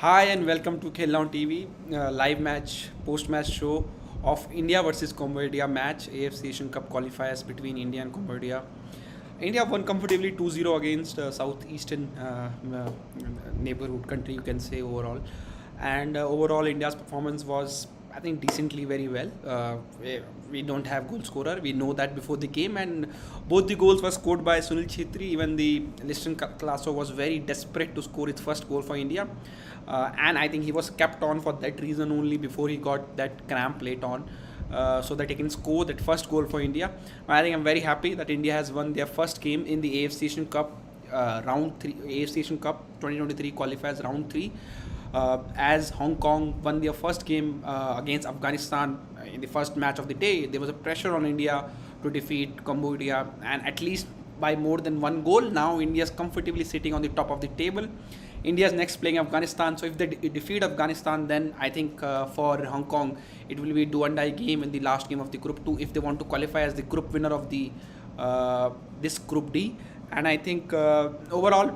Hi and welcome to Khel on TV, live match, post-match show of India versus Cambodia match, AFC Asian Cup qualifiers between India and Cambodia. India won comfortably 2-0 against southeastern neighborhood country, you can say overall. And overall, India's performance was, I think, decently very well. We don't have goal scorer. We know that before the game, and both the goals were scored by Sunil Chhetri. Even the Liston Classo was very desperate to score its first goal for India, and I think he was kept on for that reason only before he got that cramp late on. So that he can score that first goal for India. I think I'm very happy that India has won their first game in the AFC Asian Cup round 3, AFC Asian Cup 2023 qualifiers round 3. As Hong Kong won their first game against Afghanistan in the first match of the day, there was a pressure on India to defeat Cambodia, and at least by more than one goal. Now India is comfortably sitting on the top of the table. India is next playing Afghanistan, so if they defeat Afghanistan, then I think for Hong Kong it will be a do-or-die game in the last game of the Group 2 if they want to qualify as the group winner of the this Group D. And I think overall,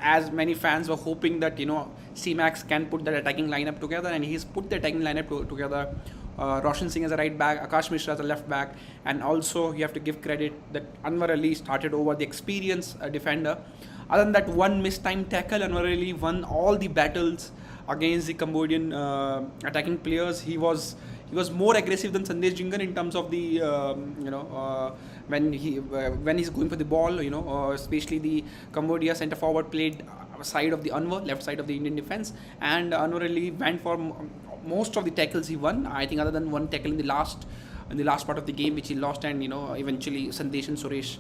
as many fans were hoping that C-Max can put that attacking lineup together, and he's put the attacking lineup together. Roshan Singh as a right back, Akash Mishra as a left back, and also you have to give credit that Anwar Ali started over the experienced defender. Other than that one mistimed tackle, Anwar Ali won all the battles against the Cambodian attacking players. He was more aggressive than Sandesh Jhingan in terms of the when he's going for the ball. Especially the Cambodia centre forward played side of the Anwar, left side of the Indian defence, and Anwar Ali went for most of the tackles he won. I think other than one tackle in the last part of the game which he lost, and eventually Sandesh and Suresh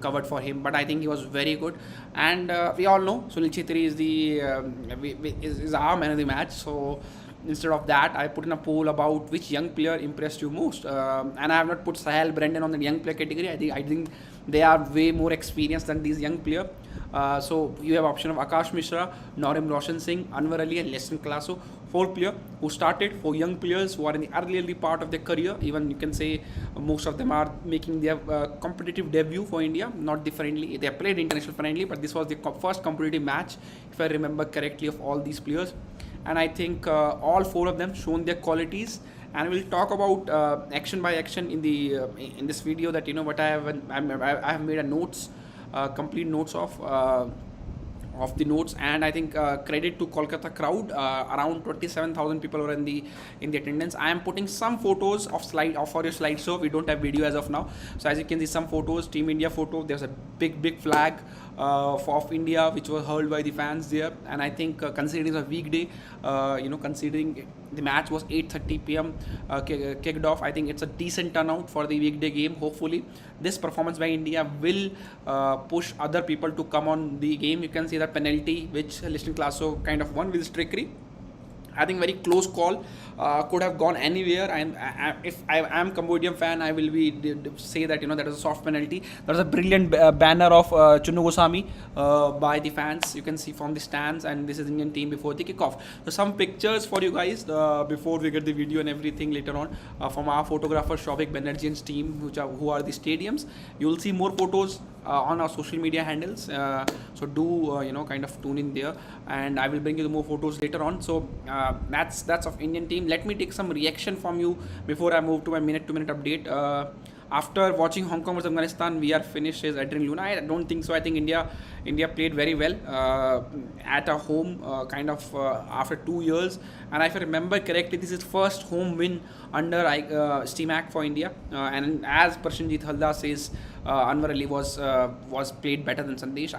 covered for him, but I think he was very good. And we all know Sunil Chhetri is our man of the match. So instead of that, I put in a poll about which young player impressed you most, and I have not put Sahel, Brendan on the young player category. I think they are way more experienced than these young players. So you have option of Akash Mishra, Norim Roshan Singh, Anwar Ali and Liston Classo. 4 players who started, 4 young players who are in the early part of their career. Even you can say most of them are making their competitive debut for India, not the friendly. They have played international friendly, but this was the first competitive match, if I remember correctly, of all these players. And I think all 4 of them shown their qualities. And we'll talk about action by action in the in this video. That what I have made a notes, complete notes of the notes. And I think credit to Kolkata crowd. Around 27,000 people were in the attendance. I am putting some photos of for your slideshow. We don't have video as of now, so as you can see some photos. Team India photo. There's a big flag of India which was hurled by the fans there. And I think considering it's a weekday, considering the match was 8:30 p.m. Kicked off, I think it's a decent turnout for the weekday game. Hopefully this performance by India will push other people to come on the game. You can see that penalty which Liston Classo kind of won with trickery. I think very close call, could have gone anywhere. And if I am Cambodian fan, I will say that that is a soft penalty. There is a brilliant banner of Chunnu Goswami by the fans. You can see from the stands, and this is Indian team before the kickoff. So some pictures for you guys before we get the video and everything later on from our photographer Shobik Banerjee's team, who are the stadiums. You will see more photos on our social media handles. So do kind of tune in there, and I will bring you the more photos later on. So that's of Indian team. Let me take some reaction from you before I move to my minute-to-minute update. After watching Hong Kong versus Afghanistan, we are finished, says Adrian Luna. I don't think so. I think India played very well at a home, kind of after 2 years. And if I remember correctly, this is first home win under C-Mac for India. And as Prashanjit Halda says, Anwar Ali was played better than Sandesh.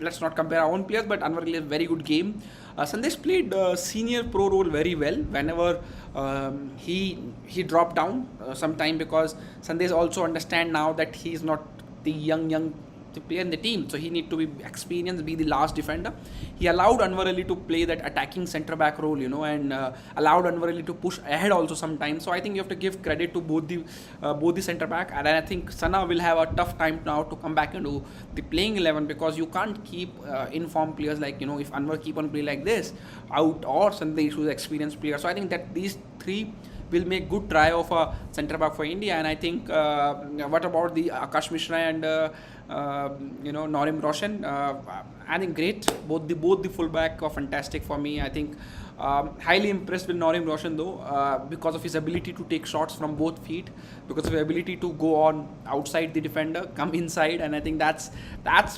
Let's not compare our own players, but Anwar Ali had a very good game. Sandesh played senior pro role very well. Whenever he dropped down sometime, because Sandesh also understand now that he is not the young player in the team, so he need to be experienced, be the last defender. He allowed Anwar Ali to play that attacking centre back role, and allowed Anwar Ali to push ahead also sometimes. So I think you have to give credit to both the centre back. And I think Sana will have a tough time now to come back into the playing 11, because you can't keep informed players like if Anwar keep on playing like this out, or Sandesh who's an experienced player. So I think that these 3 will make good try of a centre back for India. And I think what about the Akash Mishra and Norim Roshan? I think great. Both the fullback are fantastic for me. I think highly impressed with Norim Roshan though, because of his ability to take shots from both feet, because of his ability to go on outside the defender, come inside, and I think that's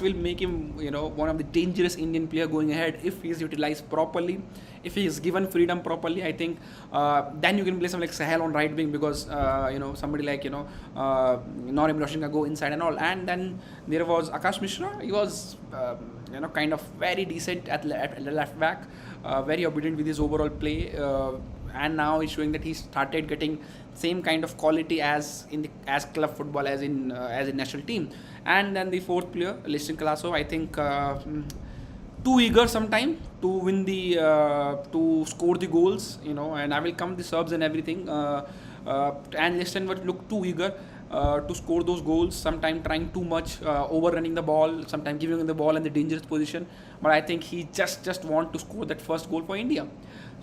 will make him one of the dangerous Indian player going ahead if he is utilized properly, if he is given freedom properly. I think then you can play something like Sahel on right wing, because somebody like Norim Roshan can go inside and all. And then there was Akash Mishra. He was kind of very decent at left back, very obedient with his overall play, and now he's showing that he started getting same kind of quality as club football, as in national team. And then the fourth player, Liston Kalasov, I think too eager sometime to win the to score the goals, and I will come the subs and everything, and Liston would look too eager to score those goals, sometime trying too much, overrunning the ball, sometime giving him the ball in the dangerous position. But I think he just want to score that first goal for India.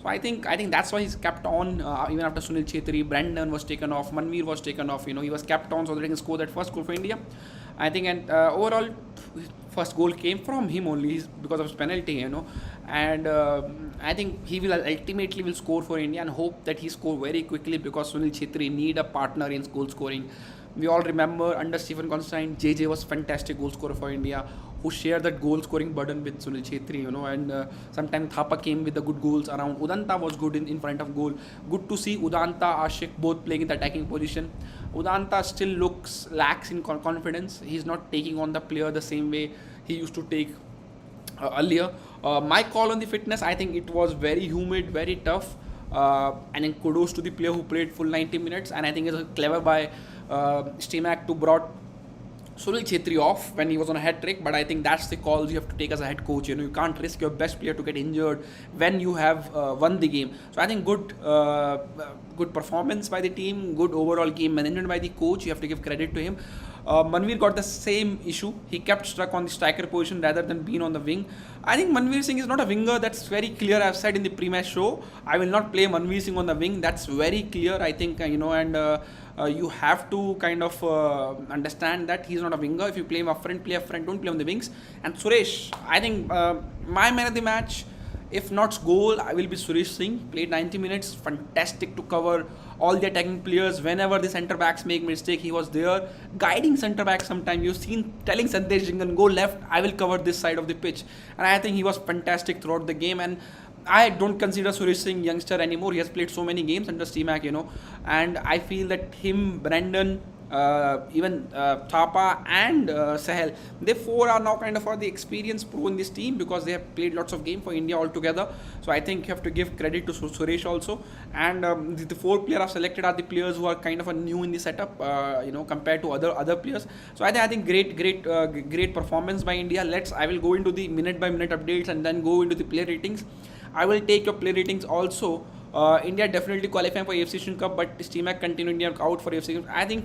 So I think that's why he's kept on, even after Sunil Chhetri, Brandon was taken off, Manveer was taken off. He was kept on so that he can score that first goal for India. I think, and overall, first goal came from him only because of his penalty, and I think he will ultimately will score for India, and hope that he score very quickly, because Sunil Chhetri need a partner in goal scoring. We all remember under Stephen Constantine, JJ was fantastic goal scorer for India, who shared that goal scoring burden with Sunil Chhetri, and sometimes Thapa came with the good goals around. Udanta was good in front of goal. Good to see Udanta, Ashik both playing in the attacking position. Udanta still lacks in confidence. He's not taking on the player the same way he used to take earlier. My call on the fitness, I think it was very humid, very tough. And then kudos to the player who played full 90 minutes. And I think it was clever by Stimac to brought Sunil Chhetri off when he was on a hat trick. But I think that's the calls you have to take as a head coach. You can't risk your best player to get injured when you have won the game. So I think good performance by the team, good overall game management by the coach. You have to give credit to him. Manveer got the same issue. He kept stuck on the striker position rather than being on the wing. I think Manveer Singh is not a winger. That's very clear. I've said in the pre-match show, I will not play Manveer Singh on the wing. That's very clear, I think, and you have to kind of understand that he's not a winger. If you play him up front, play up front, don't play on the wings. And Suresh, I think my man of the match, if not goal, I will be Suresh Singh. Played 90 minutes, fantastic to cover all the attacking players. Whenever the centre backs make mistake, he was there guiding centre backs. Sometimes you've seen telling Sandesh Jingan, go left, I will cover this side of the pitch. And I think he was fantastic throughout the game. And I don't consider Suresh Singh youngster anymore. He has played so many games under Steamac, and I feel that him, Brandon, even Thapa and Sahel, they four are now kind of the experienced pro in this team, because they have played lots of games for India altogether. So I think you have to give credit to Suresh also. And the four players I've selected are the players who are kind of new in the setup, compared to other players. So I think great performance by India. I will go into the minute by minute updates and then go into the player ratings. I will take your player ratings also. India definitely qualifying for AFC Asian Cup, but Steamac continue India out for AFC Asian Cup. I think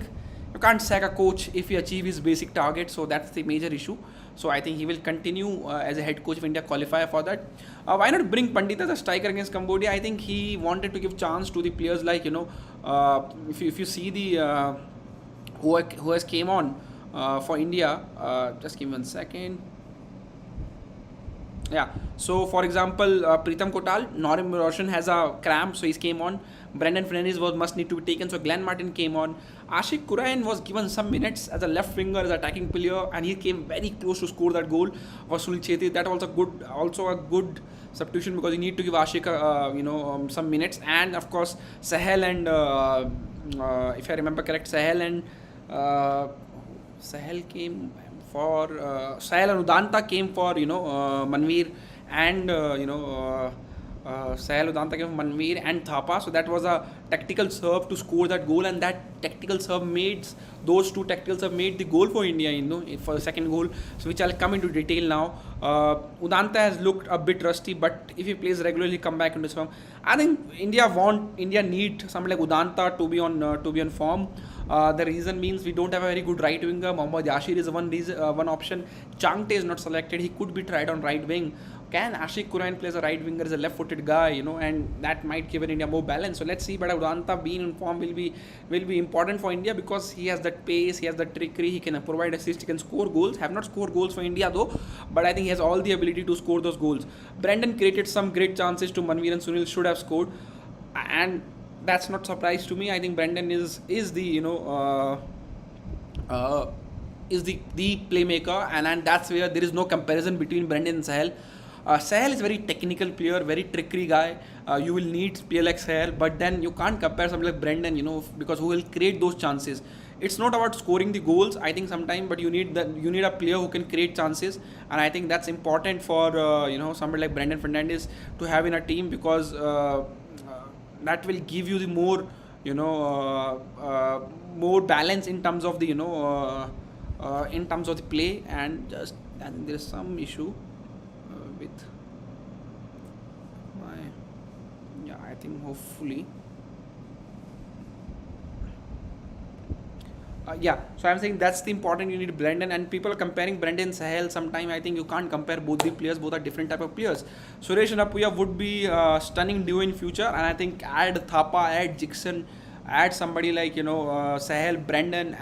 you can't sack a coach if he achieves his basic target, so that's the major issue. So I think he will continue as a head coach of India, qualify for that. Why not bring Pandit as a striker against Cambodia? I think he wanted to give chance to the players like, if you see the who has came on for India, just give me 1 second. Yeah, so for example, Pritam Kotal, Norim Roshan has a cramp, so he came on. Brendan Fernandes must need to be taken, so Glenn Martin came on. Ashik Kurain was given some minutes as a left winger, as an attacking player, and he came very close to score that goal for Sunil Chhetri. That was also a good substitution, because you need to give Ashik some minutes. And of course Sahel and if I remember correct, Sahel and Sahel and Udanta came for Manveer, and Sahel Udanta came for Manveer and Thapa. So that was a tactical serve to score that goal, and that tactical serve those two tactical serve made the goal for India, for the second goal. So which I'll come into detail now. Udanta has looked a bit rusty, but if he plays regularly, come back into his form. I think India need somebody like Udanta to be on form. The reason means we don't have a very good right winger. Mohammad Yashir is one option. Changte is not selected. He could be tried on right wing. Can Ashik Kurain play as a right winger, as a left-footed guy, and that might give India more balance. So let's see. But Udanta being in form will be important for India because he has that pace, he has that trickery, he can provide assists, he can score goals. Have not scored goals for India though, but I think he has all the ability to score those goals. Brendan created some great chances to Manveer and Sunil should have scored, and that's not surprise to me. I think Brendan is the is the playmaker, and that's where there is no comparison between Brendan and Sahel. Sahel is a very technical player, very trickery guy. You will need player like Sahel, but then you can't compare somebody like Brendan, because who will create those chances. It's not about scoring the goals, I think sometimes, but you need a player who can create chances, and I think that's important for somebody like Brendan Fernandes to have in a team because that will give you the more more balance in terms of the in terms of the play, and there is some issue with my I think hopefully so I'm saying that's the important. You need Brendan, and people are comparing Brendan and Sahel. Sometime I think you can't compare both the players. Both are different type of players. Suresh and Apuya would be stunning duo in future, and I think add Thapa, add Jixon, add somebody like Sahel, Brendan,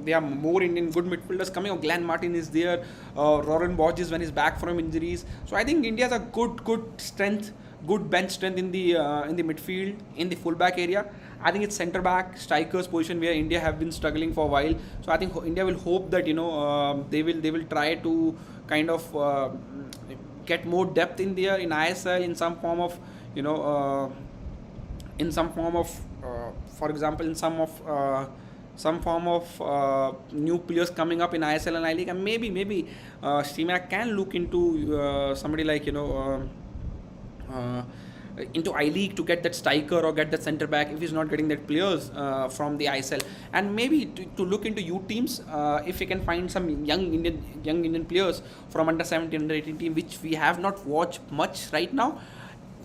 there are more Indian good midfielders coming. Glenn Martin is there, Roran Borges when he's back from injuries. So I think India has a good strength, good bench strength in the midfield, in the fullback area. I think it's centre back, strikers position where India have been struggling for a while. So I think India will hope that they will try to kind of get more depth in there in ISL in some form of for example in some form of new players coming up in ISL and I League, and maybe Steamer can look into somebody like into I League to get that striker or get that centre back if he's not getting that players from the ISL, and maybe to look into youth teams if we can find some young Indian players from under 17, under 18 team which we have not watched much right now,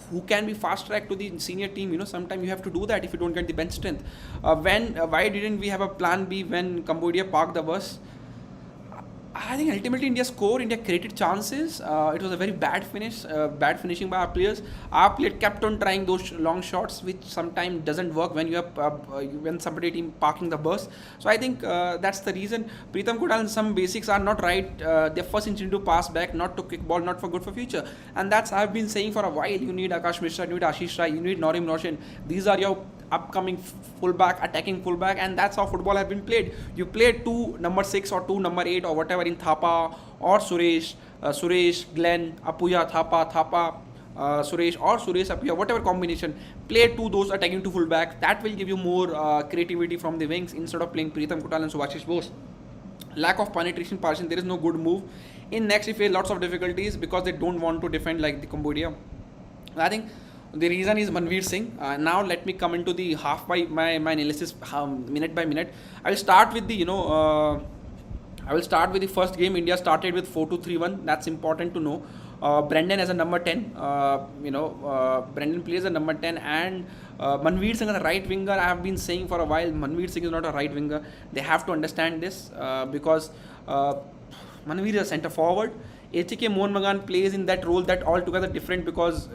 who can be fast tracked to the senior team. Sometimes you have to do that if you don't get the bench strength. Why didn't we have a plan B when Cambodia parked the bus? I think ultimately India created chances. It was a very bad finishing by our players. Our player kept on trying those long shots, which sometimes doesn't work when you have when somebody team parking the bus. So I think that's the reason. Pritam Kodal and some basics are not right. Their first instinct to pass back, not to kick ball, not for good for future. And that's I've been saying for a while. You need Akash Mishra, you need Ashish Rai, you need Norim Roshan. These are your upcoming fullback, attacking fullback, and that's how football has been played. You play 2 number 6 or 2 number 8 or whatever in Thapa or Suresh, Glenn, Apuya, Thapa, Suresh or Suresh, Apuya, whatever combination. Play 2 those attacking 2 fullback. That will give you more creativity from the wings instead of playing Pritam Kotal and Subhashish Bose. Lack of penetration passing, there is no good move. In next we face lots of difficulties because they don't want to defend like the Cambodia. I think the reason is Manveer Singh. Now let me come into the my analysis minute by minute. I will start with the first game. India started with 4-2-3-1. That's important to know. Brendan as a number 10. Brendan plays a number 10, and Manveer Singh as a right winger. I have been saying for a while, Manveer Singh is not a right winger. They have to understand this because Manveer is a centre forward. HK Mohan Bagan plays in that role that altogether different because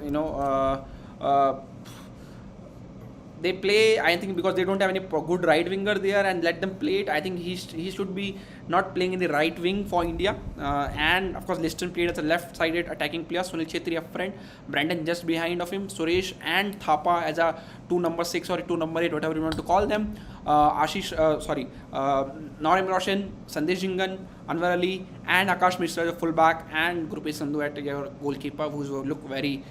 they play, I think, because they don't have any good right winger there, and let them play it. I think he should be not playing in the right wing for India, and of course Liston played as a left-sided attacking player. Sunil Chhetri up front, Brandon just behind of him, Suresh and Thapa as a 2 number 6 or 2 number 8, whatever you want to call them. Norim Roshan, Sandesh Jingan, Anwar Ali, and Akash Mishra as a fullback, and Grupesh Sandhu at your goalkeeper, who's look very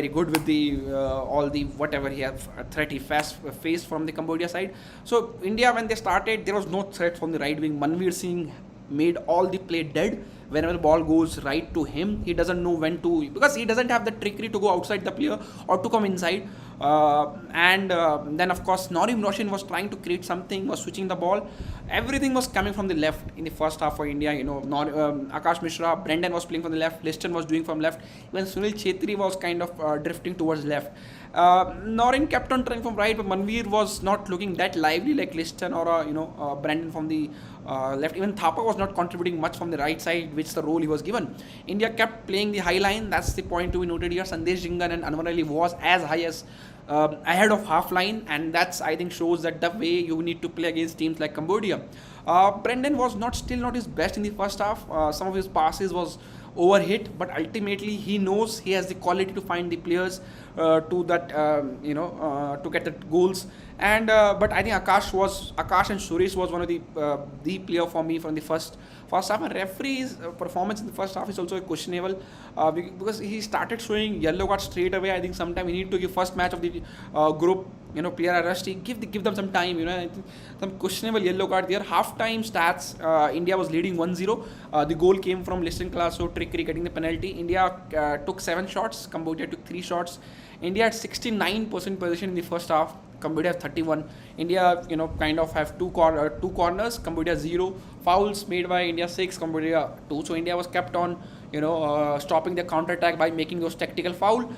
good with the all the whatever he have threat he faced from the Cambodia side. So India, when they started, there was no threat from the right wing. Manveer Singh made all the play dead. Whenever the ball goes right to him, he doesn't know when to, because he doesn't have the trickery to go outside the player or to come inside. Then of course Norim Roshan was trying to create something, was switching the ball. Everything was coming from the left in the first half for India. Akash Mishra, Brendan was playing from the left, Liston was doing from left. Even Sunil Chhetri was kind of drifting towards left. Norin kept on trying from right, but Manveer was not looking that lively like Liston or Brandon from the left. Even Thapa was not contributing much from the right side, which the role he was given. India kept playing the high line. That's the point to be noted here. Sandesh Jingan and Anwar Ali was as high as ahead of half line, and that's, I think, shows that the way you need to play against teams like Cambodia. Brendan was still not his best in the first half. Some of his passes was overhit, but ultimately he knows he has the quality to find the players to that to get the goals. And but I think Akash and Suresh was one of the player for me from the first half. And referee's performance in the first half is also questionable because he started showing yellow card straight away. I think sometime we need to give first match of the group, player are rusty, give them some time. I think some questionable yellow card there. Half time stats, India was leading 1-0. The goal came from Liston Classo trickery getting the penalty. India took 7 shots, Cambodia took 3 shots. India had 69% possession in the first half, Cambodia have 31. India, kind of have two corners, Cambodia 0. Fouls made by India 6, Cambodia 2. So India was kept on, stopping the counter attack by making those tactical foul.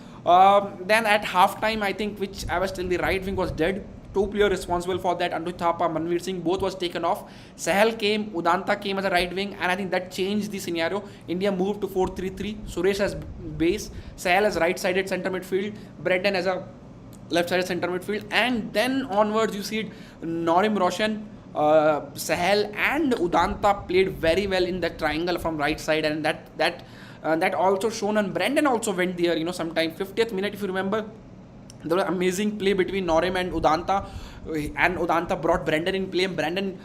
Then at half time, I think, which I was still the right wing was dead. 2 players responsible for that, Anuj Thapa, Manveer Singh, both was taken off. Sahel came, Udanta came as a right wing, and I think that changed the scenario. India moved to 4-3-3. Suresh as base, Sahel as right-sided centre midfield, Brendan as a left-sided centre midfield, and then onwards you see Norim Roshan, Sahel and Udanta played very well in that triangle from right side, and that also shown. And Brendan also went there, sometime 50th minute if you remember. There was amazing play between Norim and Udanta brought Brendan in play, and Brendan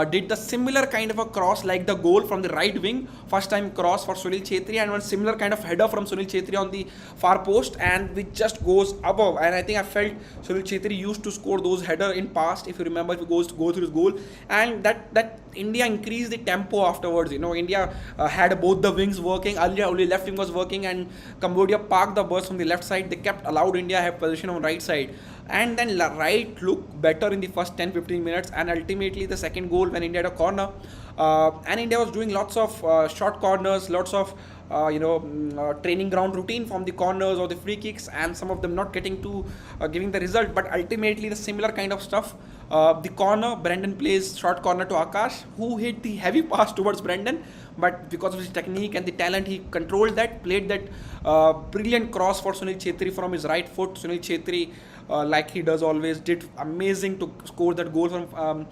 did the similar kind of a cross like the goal from the right wing, first time cross for Sunil Chhetri, and one similar kind of header from Sunil Chhetri on the far post, and which just goes above. And I think I felt Sunil Chhetri used to score those header in past, if you remember, if he goes to go through his goal, and that India increased the tempo afterwards. India had both the wings working. Earlier only left wing was working, and Cambodia parked the burst from the left side. They allowed India have position on right side, and then right looked better in the first 10-15 minutes, and ultimately the second goal when India had a corner, and India was doing lots of short corners, lots of training ground routine from the corners or the free kicks, and some of them not getting to giving the result, but ultimately the similar kind of stuff. The corner, Brendan plays short corner to Akash, who hit the heavy pass towards Brendan, but because of his technique and the talent, he controlled that, played that brilliant cross for Sunil Chhetri from his right foot. Sunil Chhetri, like he does always, did amazing to score that goal from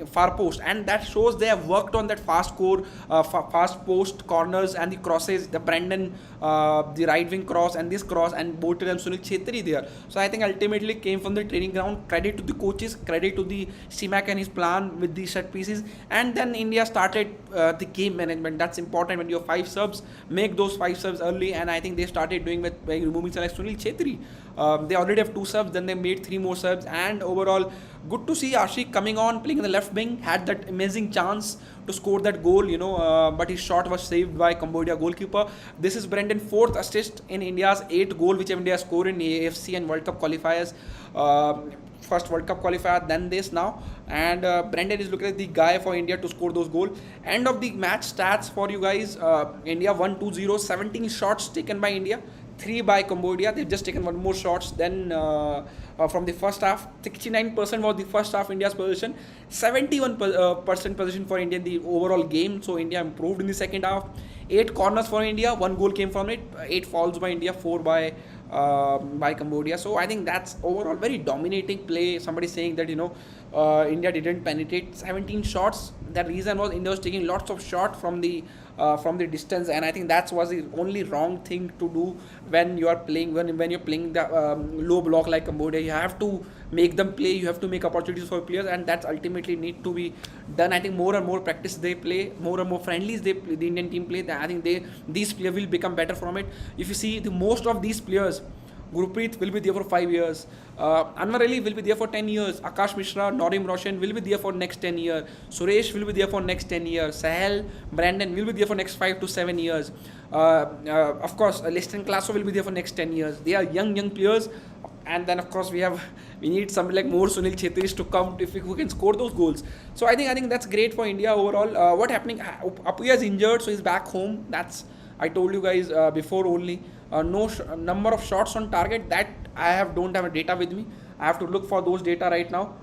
far post, and that shows they have worked on that fast post corners and the crosses, the Brendan, the right wing cross and this cross, and both of them Sunil Chhetri there. So I think ultimately came from the training ground. Credit to the coaches, credit to the CMAC and his plan with these set pieces, and then India started the game management. That's important when you have 5 subs, make those 5 subs early, and I think they started doing by removing like Sunil Chhetri. They already have 2 subs, then they made 3 more subs, and overall good to see Ashik coming on, playing in the left wing, had that amazing chance to score that goal, but his shot was saved by Cambodia goalkeeper. This is Brendan's 4th assist in India's 8th goal which India scored in AFC and World Cup qualifiers. First World Cup qualifier, then this now, and Brendan is looking at the guy for India to score those goals. End of the match stats for you guys. India won 2-0, 17 shots taken by India, 3 by Cambodia. They've just taken 1 more shots than from the first half. 69% was the first half India's possession, 71% possession for India in the overall game. So India improved in the second half. 8 corners for India, 1 goal came from it. 8 fouls by India, 4 by Cambodia. So I think that's overall very dominating play. Somebody saying that India didn't penetrate 17 shots. The reason was India was taking lots of shots from the distance, and I think that was the only wrong thing to do when you are playing when you're playing the low block like Cambodia. You have to make them play, you have to make opportunities for players, and that's ultimately need to be done. I think more and more practice they play, more and more friendlies the Indian team play, I think these players will become better from it. If you see most of these players, Gurpreet will be there for 5 years. Anwar Ali will be there for 10 years. Akash Mishra, Norim Roshan will be there for next 10 years. Suresh will be there for next 10 years. Sahel, Brandon will be there for next 5 to 7 years. Of course, Liston Classo will be there for next 10 years. They are young players. And then of course we need somebody like more Sunil Chhetris to come who can score those goals. So I think that's great for India overall. What happening? Apuya is injured, so he's back home. That's I told you guys before only. No number of shots on target. That don't have a data with me. I have to look for those data right now.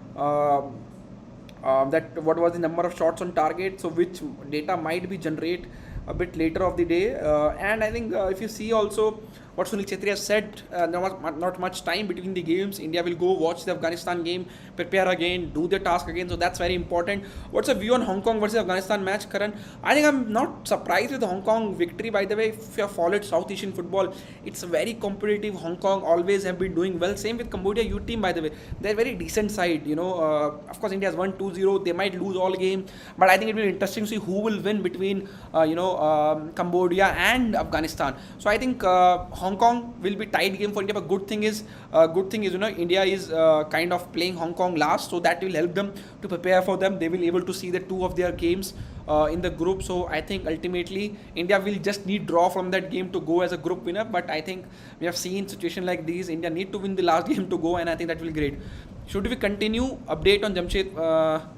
That what was the number of shots on target, so which data might be generate a bit later of the day. And I think if you see also what Sunil Chhetri has said, not much time between the games. India will go watch the Afghanistan game, prepare again, do their task again. So that's very important. What's your view on Hong Kong versus Afghanistan match, Karan? I think I'm not surprised with the Hong Kong victory. By the way, if you have followed South Asian football, it's very competitive. Hong Kong always have been doing well. Same with Cambodia U team, by the way. They're very decent side. Of course, India has won 2-0. They might lose all game, but I think it will be interesting to see who will win between Cambodia and Afghanistan. So I think Hong Kong will be tight game for India. But good thing is India is kind of playing Hong Kong last, so that will help them to prepare for them. They will able to see the two of their games in the group. So I think ultimately India will just need draw from that game to go as a group winner. But I think we have seen situation like these. India need to win the last game to go, and I think that will be great. Should we continue? Update on Jamshed.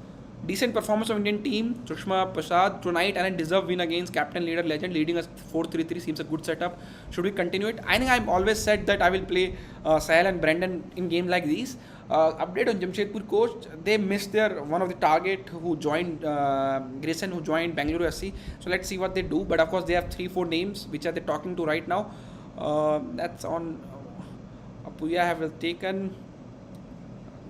Decent performance of Indian team. Sushma Prasad tonight and a deserved win against captain, leader, legend, leading us 4-3-3 seems a good setup. Should we continue it? I think I've always said that I will play Sahel and Brendan in games like these. Update on Jamshedpur coach. They missed their one of the target who joined Grayson, who joined Bangalore SC. So let's see what they do. But of course they have 3-4 names which are they talking to right now. That's on Apuya have taken.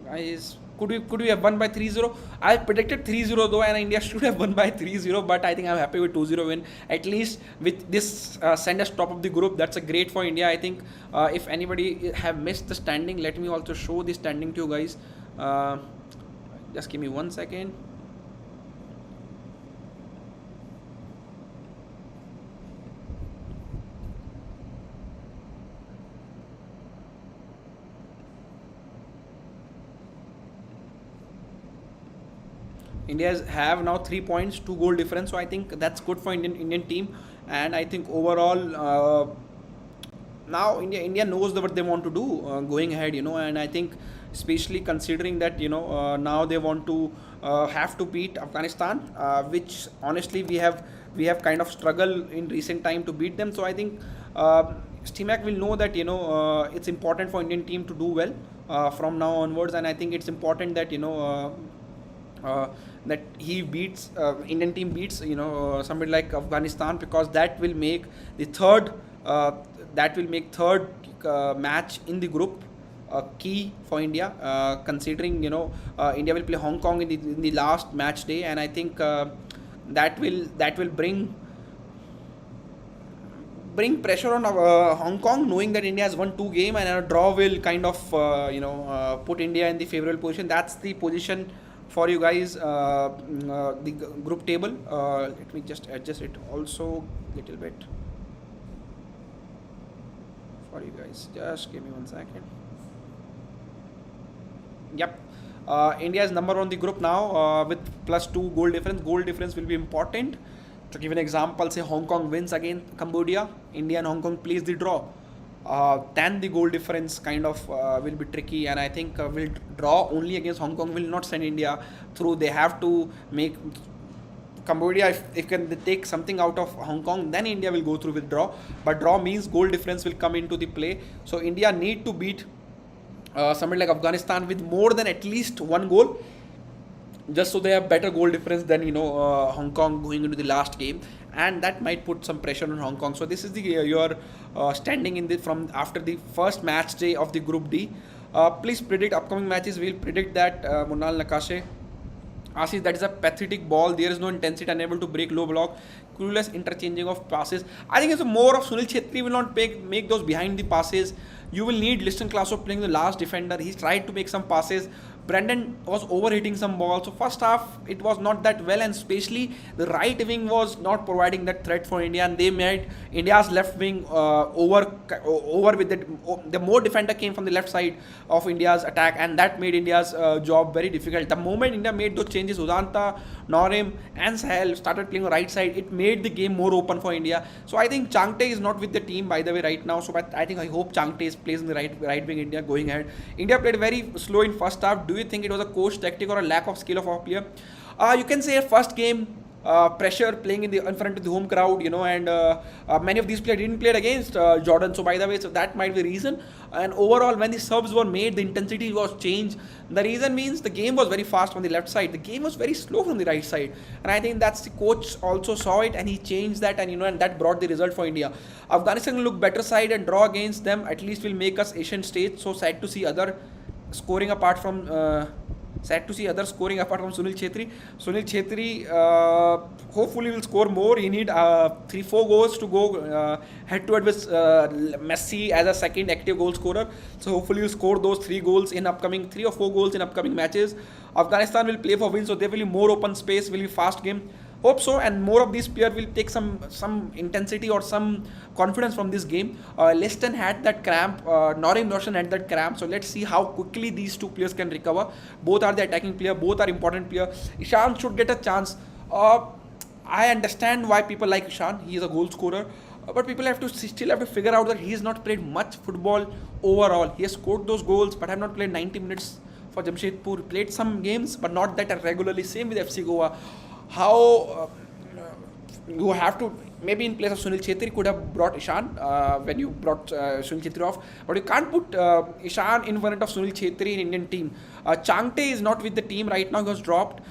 Guys, could we have won by 3-0? I predicted 3-0 though, and India should have won by 3-0, but I think I'm happy with 2-0 win. At least with this send us top of the group, that's a great for India. I think if anybody have missed the standing, let me also show the standing to you guys. Just give me 1 second. India have now 3 points, 2 goal difference. So I think that's good for Indian team. And I think overall now India knows what they want to do going ahead. And I think especially considering that now they want to have to beat Afghanistan, which honestly we have kind of struggled in recent time to beat them. So I think Stimac will know that it's important for Indian team to do well from now onwards, and I think it's important that that he beats Indian team beats somebody like Afghanistan, because that will make the third match in the group key for India, considering India will play Hong Kong in the last match day, and I think that will bring pressure on Hong Kong, knowing that India has won 2 games and a draw will kind of put India in the favorable position. That's the position for you guys, the group table. Let me just adjust it also little bit for you guys. Just give me 1 second. Yep. India is number 1 on the group now with +2 goal difference. Goal difference will be important. To give an example, say Hong Kong wins against Cambodia, India and Hong Kong plays the draw. Then the goal difference kind of will be tricky, and I think will draw only against Hong Kong will not send India through. They have to make Cambodia, if can they take something out of Hong Kong, then India will go through with draw. But draw means goal difference will come into the play. So India need to beat somebody like Afghanistan with more than at least 1 goal, just so they have better goal difference than Hong Kong going into the last game, and that might put some pressure on Hong Kong. So this is the your standing in the from after the first match day of the Group D. Please predict upcoming matches. We'll predict that Munal Nakashe. Ashish, that is a pathetic ball. There is no intensity, unable to break low block, clueless interchanging of passes. I think it's more of Sunil Chhetri will not make those behind the passes. You will need Liston Classo playing the last defender. He's tried to make some passes. Brendan was overhitting some balls. So first half it was not that well, and especially the right wing was not providing that threat for India, and they made India's left wing over with the more defender came from the left side of India's attack, and that made India's job very difficult. The moment India made those changes, Udanta, Norim and Sahel started playing the right side, it made the game more open for India. So I think Changte is not with the team, by the way, right now. So but I hope Changte plays in the right wing India going ahead. India played very slow in first half. Do you think it was a coach tactic or a lack of skill of our player? You can say first game pressure playing in front of the home crowd, and many of these players didn't play against Jordan. So by the way, so that might be the reason. And overall, when the subs were made, the intensity was changed. The reason means the game was very fast on the left side. The game was very slow from the right side, and I think that's the coach also saw it and he changed that, and that brought the result for India. Afghanistan will look better side and draw against them. At least will make us Asian states. So sad to see other scoring apart from. Sad to see others scoring apart from Sunil Chhetri. Sunil Chhetri hopefully will score more. He need 3-4 goals to go head to head with Messi as a second active goal scorer. So hopefully he'll score those 3 goals in upcoming 3 or 4 goals in upcoming matches. Afghanistan will play for win, so there will be more open space, will be fast game. Hope so, and more of these players will take some intensity or some confidence from this game. Liston had that cramp, Norim Roshan had that cramp, so let's see how quickly these 2 players can recover. Both are the attacking player, both are important player. Ishan should get a chance. I understand why people like Ishan. He is a goal scorer, but people still have to figure out that he has not played much football overall. He has scored those goals, but have not played 90 minutes for Jamshedpur. Played some games, but not that regularly. Same with FC Goa. How you have to, maybe in place of Sunil Chhetri could have brought Ishan when you brought Sunil Chhetri off, but you can't put Ishan in front of Sunil Chhetri in Indian team. Changte is not with the team right now, he was dropped.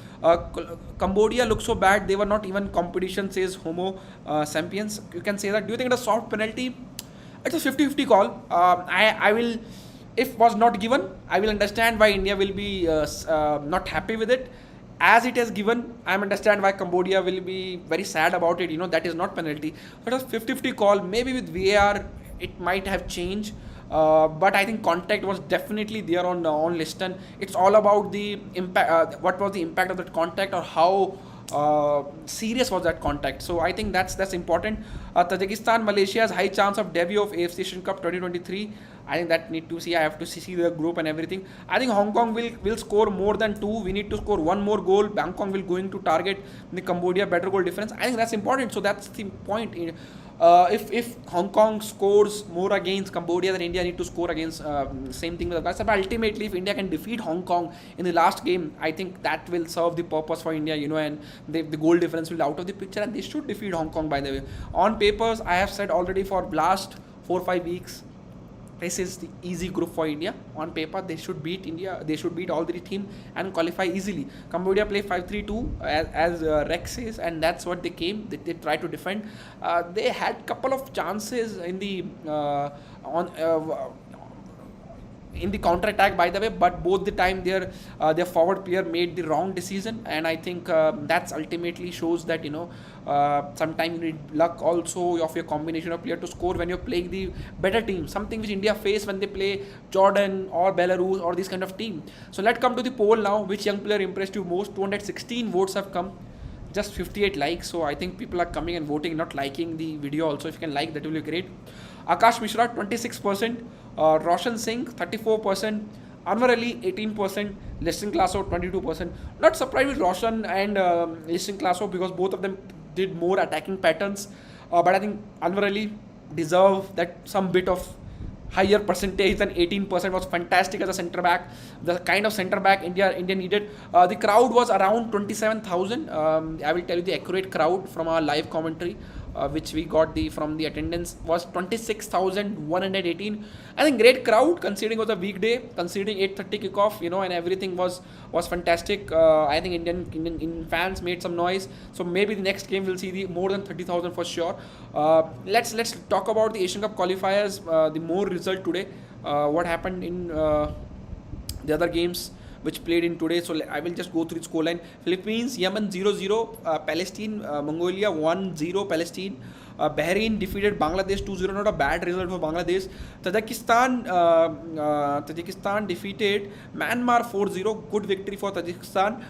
Cambodia looks so bad, they were not even competition, says Homo Sapiens. You can say that. Do you think it's a soft penalty? It's a 50-50 call. I will, if was not given, I will understand why India will be not happy with it. As it is given, I understand why Cambodia will be very sad about it. That is not penalty. It was 50-50 call. Maybe with VAR, it might have changed. But I think contact was definitely there on Liston. It's all about the impact. What was the impact of that contact, or how serious was that contact? So I think that's important. Tajikistan, Malaysia has high chance of debut of AFC Asian Cup 2023. I think that need to see. I have to see the group and everything. I think Hong Kong will score more than 2. We need to score 1 more goal. Bangkok will going to target the Cambodia better goal difference. I think that's important. So that's the point. If Hong Kong scores more against Cambodia, then India need to score against same thing with Afghanistan. But ultimately, if India can defeat Hong Kong in the last game, I think that will serve the purpose for India. And the goal difference will be out of the picture, and they should defeat Hong Kong. By the way, on papers, I have said already for last 4-5 weeks. This is the easy group for India. On paper, they should beat India. They should beat all 3 teams and qualify easily. Cambodia play 5-3-2 as Rex says, and that's what they came. They tried to defend. They had couple of chances in the in the counter attack, by the way, but both the time their forward player made the wrong decision, and I think that's ultimately shows that sometimes you need luck also of your combination of player to score when you're playing the better team, something which India face when they play Jordan or Belarus or this kind of team. So let's come to the poll now. Which young player impressed you most? 216 votes have come, just 58 likes, so I think people are coming and voting, not liking the video also. If you can like, that will be great. Akash Mishra 26%, Roshan Singh 34%, Anwar Ali 18%, Liston Klasso 22%. Not surprised with Roshan and Liston Klasso because both of them did more attacking patterns, but I think Anwar Ali deserve that some bit of higher percentage than 18%. Was fantastic as a centre back, the kind of centre back India needed. The crowd was around 27,000. I will tell you the accurate crowd from our live commentary, which we got from the attendance was 26,118. I think great crowd considering it was a weekday, considering 8:30 kickoff, and everything was fantastic. I think Indian fans made some noise. So maybe the next game we'll see the more than 30,000 for sure. Let's talk about the Asian Cup qualifiers. The more result today. What happened in the other games which played in today. So I will just go through the scoreline. Philippines, Yemen 0-0, Palestine, Mongolia 1-0 Palestine. Bahrain defeated Bangladesh 2-0, not a bad result for Bangladesh. Tajikistan defeated Myanmar 4-0, good victory for Tajikistan.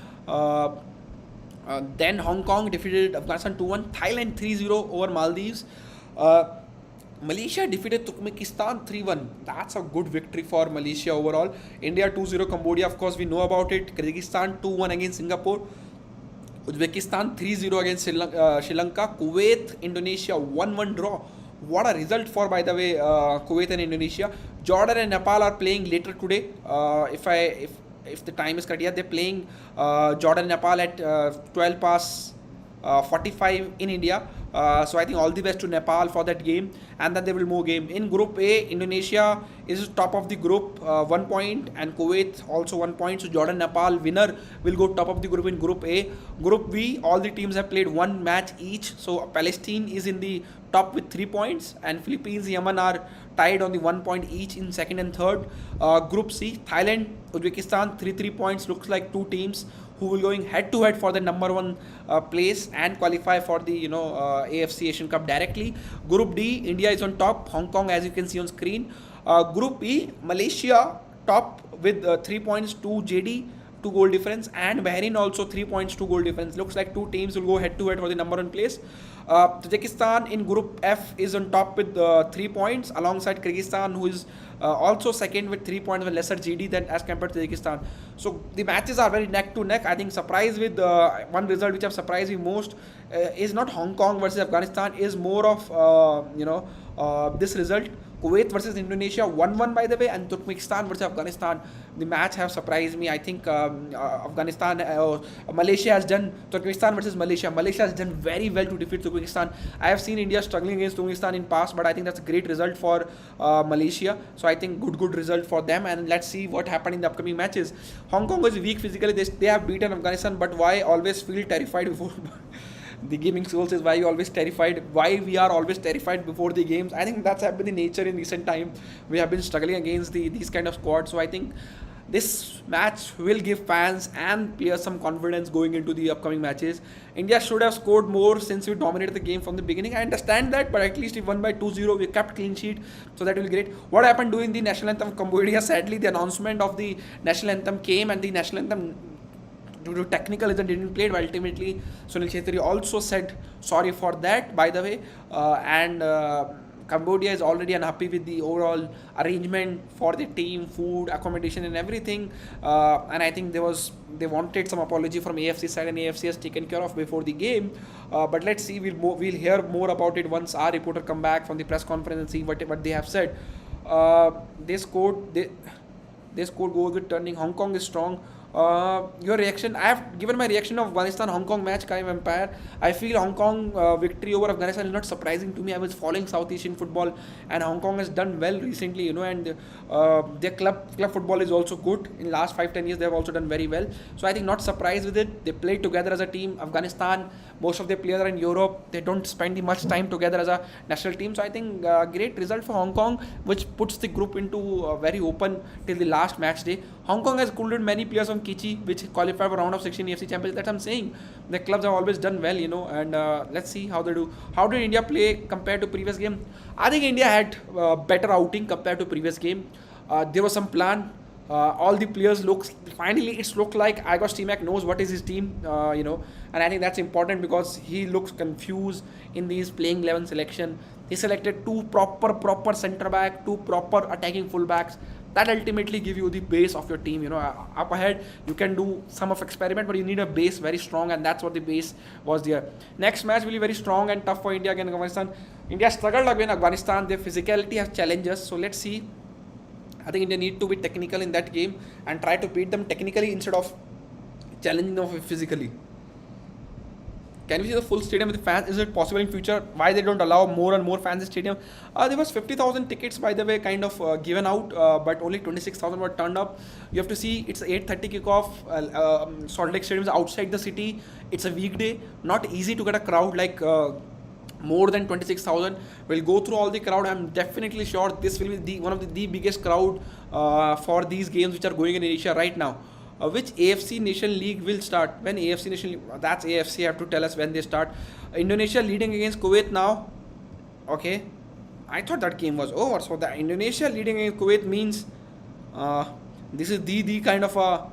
Then Hong Kong defeated Afghanistan 2-1, Thailand 3-0 over Maldives. Malaysia defeated Turkmenistan 3-1. That's a good victory for Malaysia overall. India 2-0 Cambodia, of course we know about it. Kyrgyzstan 2-1 against Singapore. Uzbekistan 3-0 against Sri Lanka. Kuwait, Indonesia 1-1 draw. What a result for, by the way, Kuwait and Indonesia. Jordan and Nepal are playing later today. If the time is correct, yeah, they're playing Jordan and Nepal at 12 past 45 in India. So I think all the best to Nepal for that game, and then they will move game. In Group A, Indonesia is top of the group, 1 point, and Kuwait also 1 point. So Jordan Nepal winner will go top of the group in Group A. Group B, all the teams have played one match each. So Palestine is in the top with 3 points, and Philippines, Yemen are tied on the 1 point each in second and third. Group C, Thailand, Uzbekistan, 3 points. Looks like two teams who will going head to head for the number one place and qualify for the AFC Asian Cup directly. Group D, India is on top, Hong Kong as you can see on screen. Group E, Malaysia top with 3 points, 2 JD, 2 goal difference, and Bahrain also 3 points, 2 goal difference. Looks like two teams will go head to head for the number one place. Tajikistan in Group F is on top with 3 points alongside Kyrgyzstan, who is also second with 3 points with lesser GD than as compared to Tajikistan. So the matches are very neck to neck. I think surprise with one result which have surprised me most is not Hong Kong versus Afghanistan, is more of this result. Kuwait versus Indonesia 1-1 by the way, and Turkmenistan versus Afghanistan. The match have surprised me. I think Malaysia has done, Turkmenistan versus Malaysia. Malaysia has done very well to defeat Turkmenistan. I have seen India struggling against Turkmenistan in past, but I think that's a great result for Malaysia. So I think good result for them, and let's see what happened in the upcoming matches. Hong Kong was weak physically. They have beaten Afghanistan, but why always feel terrified before? The gaming soul says, why you always terrified, why we are always terrified before the games. I think that's been the nature in recent time. We have been struggling against these kind of squads. So I think this match will give fans and players some confidence going into the upcoming matches. India should have scored more since we dominated the game from the beginning. I understand that, but at least we won by 2-0. We kept clean sheet, so that will be great. What happened during the national anthem of Cambodia? Sadly, the announcement of the national anthem came, and the national anthem, due to technical reason, didn't play it. But ultimately, Sunil Chhetri also said sorry for that, by the way. And Cambodia is already unhappy with the overall arrangement for the team, food, accommodation, and everything. And I think they wanted some apology from AFC side, and AFC has taken care of before the game. But let's see. We'll hear more about it once our reporter come back from the press conference and see what they have said. They scored goals with turning. Hong Kong is strong. Your reaction? I have given my reaction of Afghanistan-Hong Kong match, Kaim Empire. I feel Hong Kong victory over Afghanistan is not surprising to me. I was following South Asian football, and Hong Kong has done well recently, and their club football is also good. In last 5-10 years, they have also done very well. So I think not surprised with it. They play together as a team. Afghanistan, most of their players are in Europe. They don't spend much time together as a national team. So I think great result for Hong Kong, which puts the group into very open till the last match day. Hong Kong has recruited many players from Kichi, which qualified for round of 16 AFC Championship. That's what I'm saying. The clubs have always done well, and let's see how they do. How did India play compared to previous game? I think India had better outing compared to previous game. There was some plan. All the players it's looked like Igor Stimac knows what is his team, and I think that's important because he looks confused in these playing 11 selection. He selected two proper center back, two proper attacking fullbacks. That ultimately give you the base of your team. Up ahead you can do some of experiment, but you need a base very strong, and that's what the base was there. Next match will be very strong and tough for India against Afghanistan. India struggled against Afghanistan. Their physicality has challenges, so let's see. I think India need to be technical in that game and try to beat them technically instead of challenging them physically. Can we see the full stadium with the fans? Is it possible in future? Why they don't allow more and more fans in stadium? There was 50,000 tickets, by the way, kind of given out, but only 26,000 were turned up. You have to see it's 8:30 kickoff. Salt Lake Stadium is outside the city. It's a weekday. Not easy to get a crowd like more than 26,000. We'll go through all the crowd. I'm definitely sure this will be one of the biggest crowd for these games which are going in Asia right now. Which AFC Nation League will start? When AFC Nation League? That's AFC have to tell us when they start. Indonesia leading against Kuwait now. Okay, I thought that game was over. So the Indonesia leading against Kuwait means this is the kind of a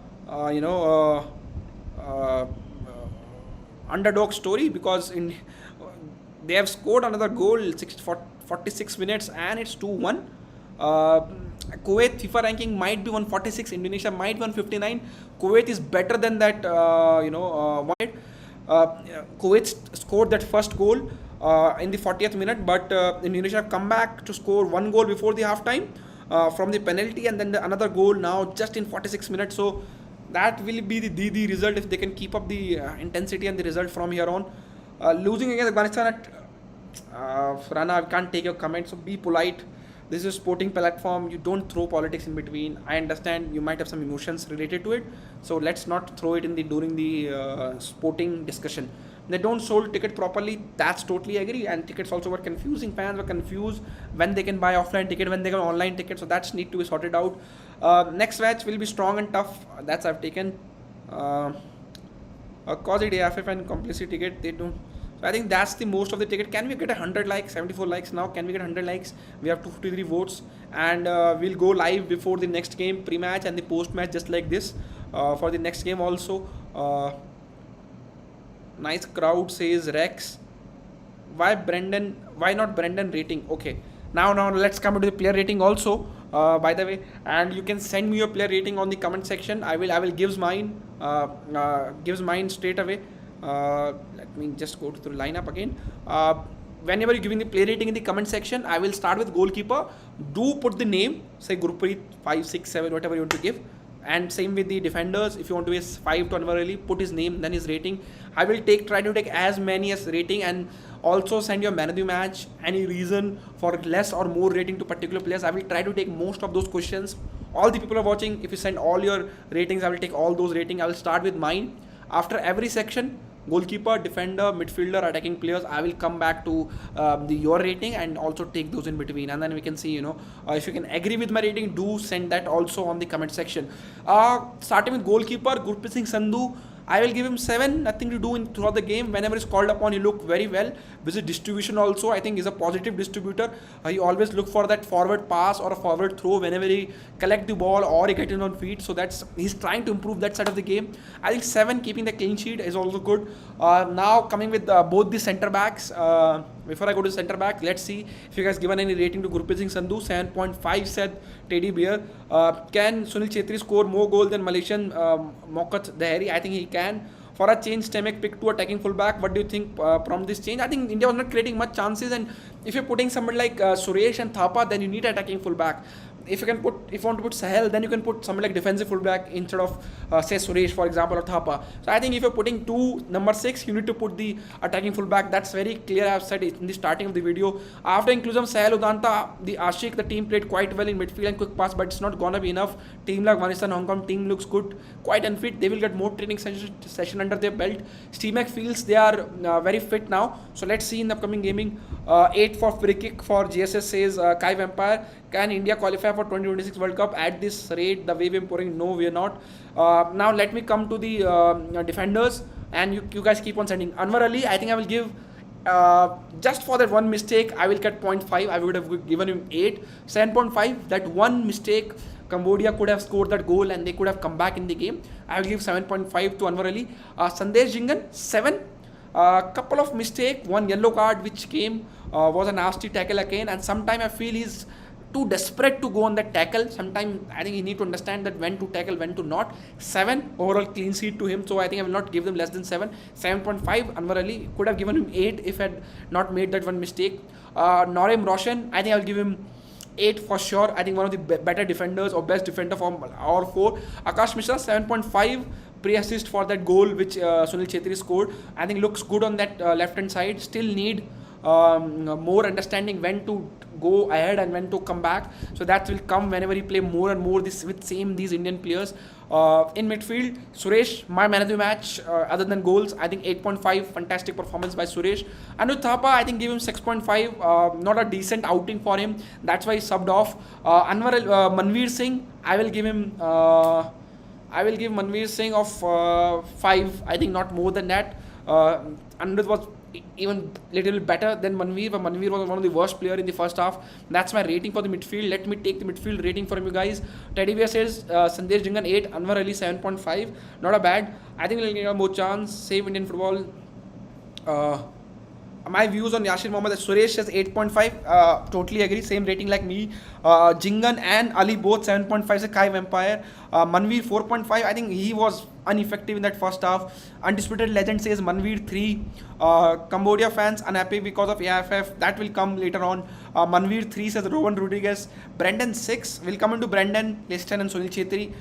underdog story, because they have scored another goal 46 minutes and it's 2-1. Kuwait FIFA ranking might be 146, Indonesia might be 159. Kuwait is better than that. Kuwait scored that first goal in the 40th minute, but Indonesia have come back to score one goal before the halftime from the penalty, and then another goal now just in 46 minutes. So that will be the result if they can keep up the intensity and the result from here on. Losing against Afghanistan at Farana, I can't take your comment, so be polite. This is a sporting platform. You don't throw politics in between. I understand you might have some emotions related to it, so let's not throw it in the during the sporting discussion. They don't sold ticket properly. That's totally agree. And tickets also were confusing. Fans were confused when they can buy offline ticket, when they can online ticket. So that's need to be sorted out. Next match will be strong and tough. That's I've taken. Cause it AFF and complicity ticket. They don't. So I think that's the most of the ticket. Can we get 100 likes? 74 likes now. Can we get 100 likes? We have 253 votes, and we'll go live before the next game, pre-match and the post-match, just like this. For the next game also. Nice crowd, says Rex. Why Brendan? Why not Brendan rating? Okay. Now let's come to the player rating also. By the way, and you can send me your player rating on the comment section. I will gives mine. Gives mine straight away. Let me just go to the lineup again. Whenever you're giving the play rating in the comment section, I will start with goalkeeper. Do put the name, say Gurpreet 5, 6, 7, whatever you want to give. And same with the defenders. If you want to be 5 to Anwar Ali, put his name, then his rating. I will try to take as many as rating, and also send your man of the match, any reason for less or more rating to particular players. I will try to take most of those questions. All the people are watching. If you send all your ratings, I will take all those ratings. I will start with mine. After every section, goalkeeper, defender, midfielder, attacking players, I will come back to your rating and also take those in between, and then we can see, if you can agree with my rating, do send that also on the comment section. Starting with goalkeeper, Gurpreet Singh Sandhu, I will give him 7. Nothing to do throughout the game. Whenever he's called upon, he looked very well. With his distribution also, I think he's a positive distributor. He always look for that forward pass or a forward throw whenever he collect the ball or he get in on feet. So he's trying to improve that side of the game. I think 7, keeping the clean sheet, is also good. Now coming with both the centre backs. Before I go to center back, let's see if you guys given any rating to Gurpreet Singh Sandhu. 7.5 said Teddy Bear. Can Sunil Chhetri score more goals than Malaysian Mokat Daheri? I think he can. For a change, Stemek pick to attacking fullback. What do you think from this change? I think India was not creating much chances, and if you're putting someone like Suresh and Thapa, then you need attacking fullback. If you want to put Sahel, then you can put someone like defensive fullback instead of say Suresh, for example, or Thapa. So I think if you're putting number 6, you need to put the attacking fullback. That's very clear. I've said it in the starting of the video. After inclusion Sahel Udanta, the Ashik, the team played quite well in midfield and quick pass, but it's not gonna be enough. Team like Afghanistan, Hong Kong team looks good, quite unfit. They will get more training session under their belt. Steamek feels they are very fit now. So let's see in the upcoming gaming. 8 for free kick for GSS, says Kai Vampire. Can India qualify for 2026 World Cup at this rate, the way we're pouring? No, we are not. Now let me come to the defenders, and you guys keep on sending. Anwar Ali, I think I will give, just for that one mistake, I will get 0.5. I would have given him 8. 7.5, that one mistake, Cambodia could have scored that goal and they could have come back in the game. I will give 7.5 to Anwar Ali. Sandesh Jingan, 7. Couple of mistake, one yellow card which came, was a nasty tackle again, and sometimes I feel he's too desperate to go on that tackle. Sometimes I think you need to understand that when to tackle, when to not. 7 overall clean sheet to him, so I think I will not give them less than 7. 7.5 Anwar Ali, could have given him 8 if I had not made that one mistake. Norem Roshan, I think I will give him 8 for sure. I think one of the better defenders or best defender from our 4. Akash Mishra, 7.5 pre-assist for that goal which Sunil Chhetri scored. I think looks good on that left hand side. Still need more understanding when to go ahead and when to come back. So that will come whenever he play more and more these Indian players. In midfield, Suresh, my man of the match, other than goals, I think 8.5, fantastic performance by Suresh. Anuj Thapa, I think give him 6.5, not a decent outing for him. That's why he subbed off. Manveer Singh, I will give Manveer Singh of 5. I think not more than that. Anuj was even little better than Manveer, but Manveer was one of the worst player in the first half. That's my rating for the midfield. Let me take the midfield rating from you guys. Teddy Bear says Sandesh Jingan 8, Anwar Ali 7.5. Not a bad. I think we'll get more chance. Save Indian football. My views on Yashir Mohammed, Suresh says 8.5. Totally agree. Same rating like me. Jingan and Ali both 7.5. Say Kai Vampire. Manveer 4.5. I think he was ineffective in that first half. Undisputed Legend says Manveer 3. Cambodia fans unhappy because of AFF. That will come later on. Manveer 3 says Rowan Rodriguez. Brendan 6. Will come into Brendan, Liston and Sunil Chhetri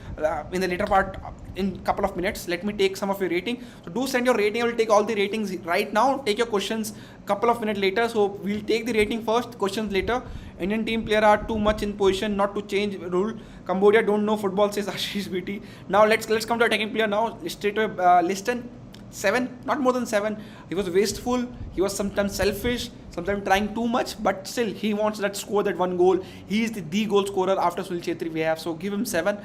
in the later part. in couple of minutes. Let me take some of your rating. So do send your rating. I will take all the ratings right now. Take your questions couple of minutes later. So we'll take the rating first, questions later. Indian team player are too much in position not to change rule. Cambodia don't know football, says Ashish BT. Now let's come to attacking player now. Straight away, Liston. 7, not more than 7. He was wasteful, he was sometimes selfish, sometimes trying too much, but still he wants that score, that one goal. He is the goal scorer after Sunil Chhetri we have, so give him 7.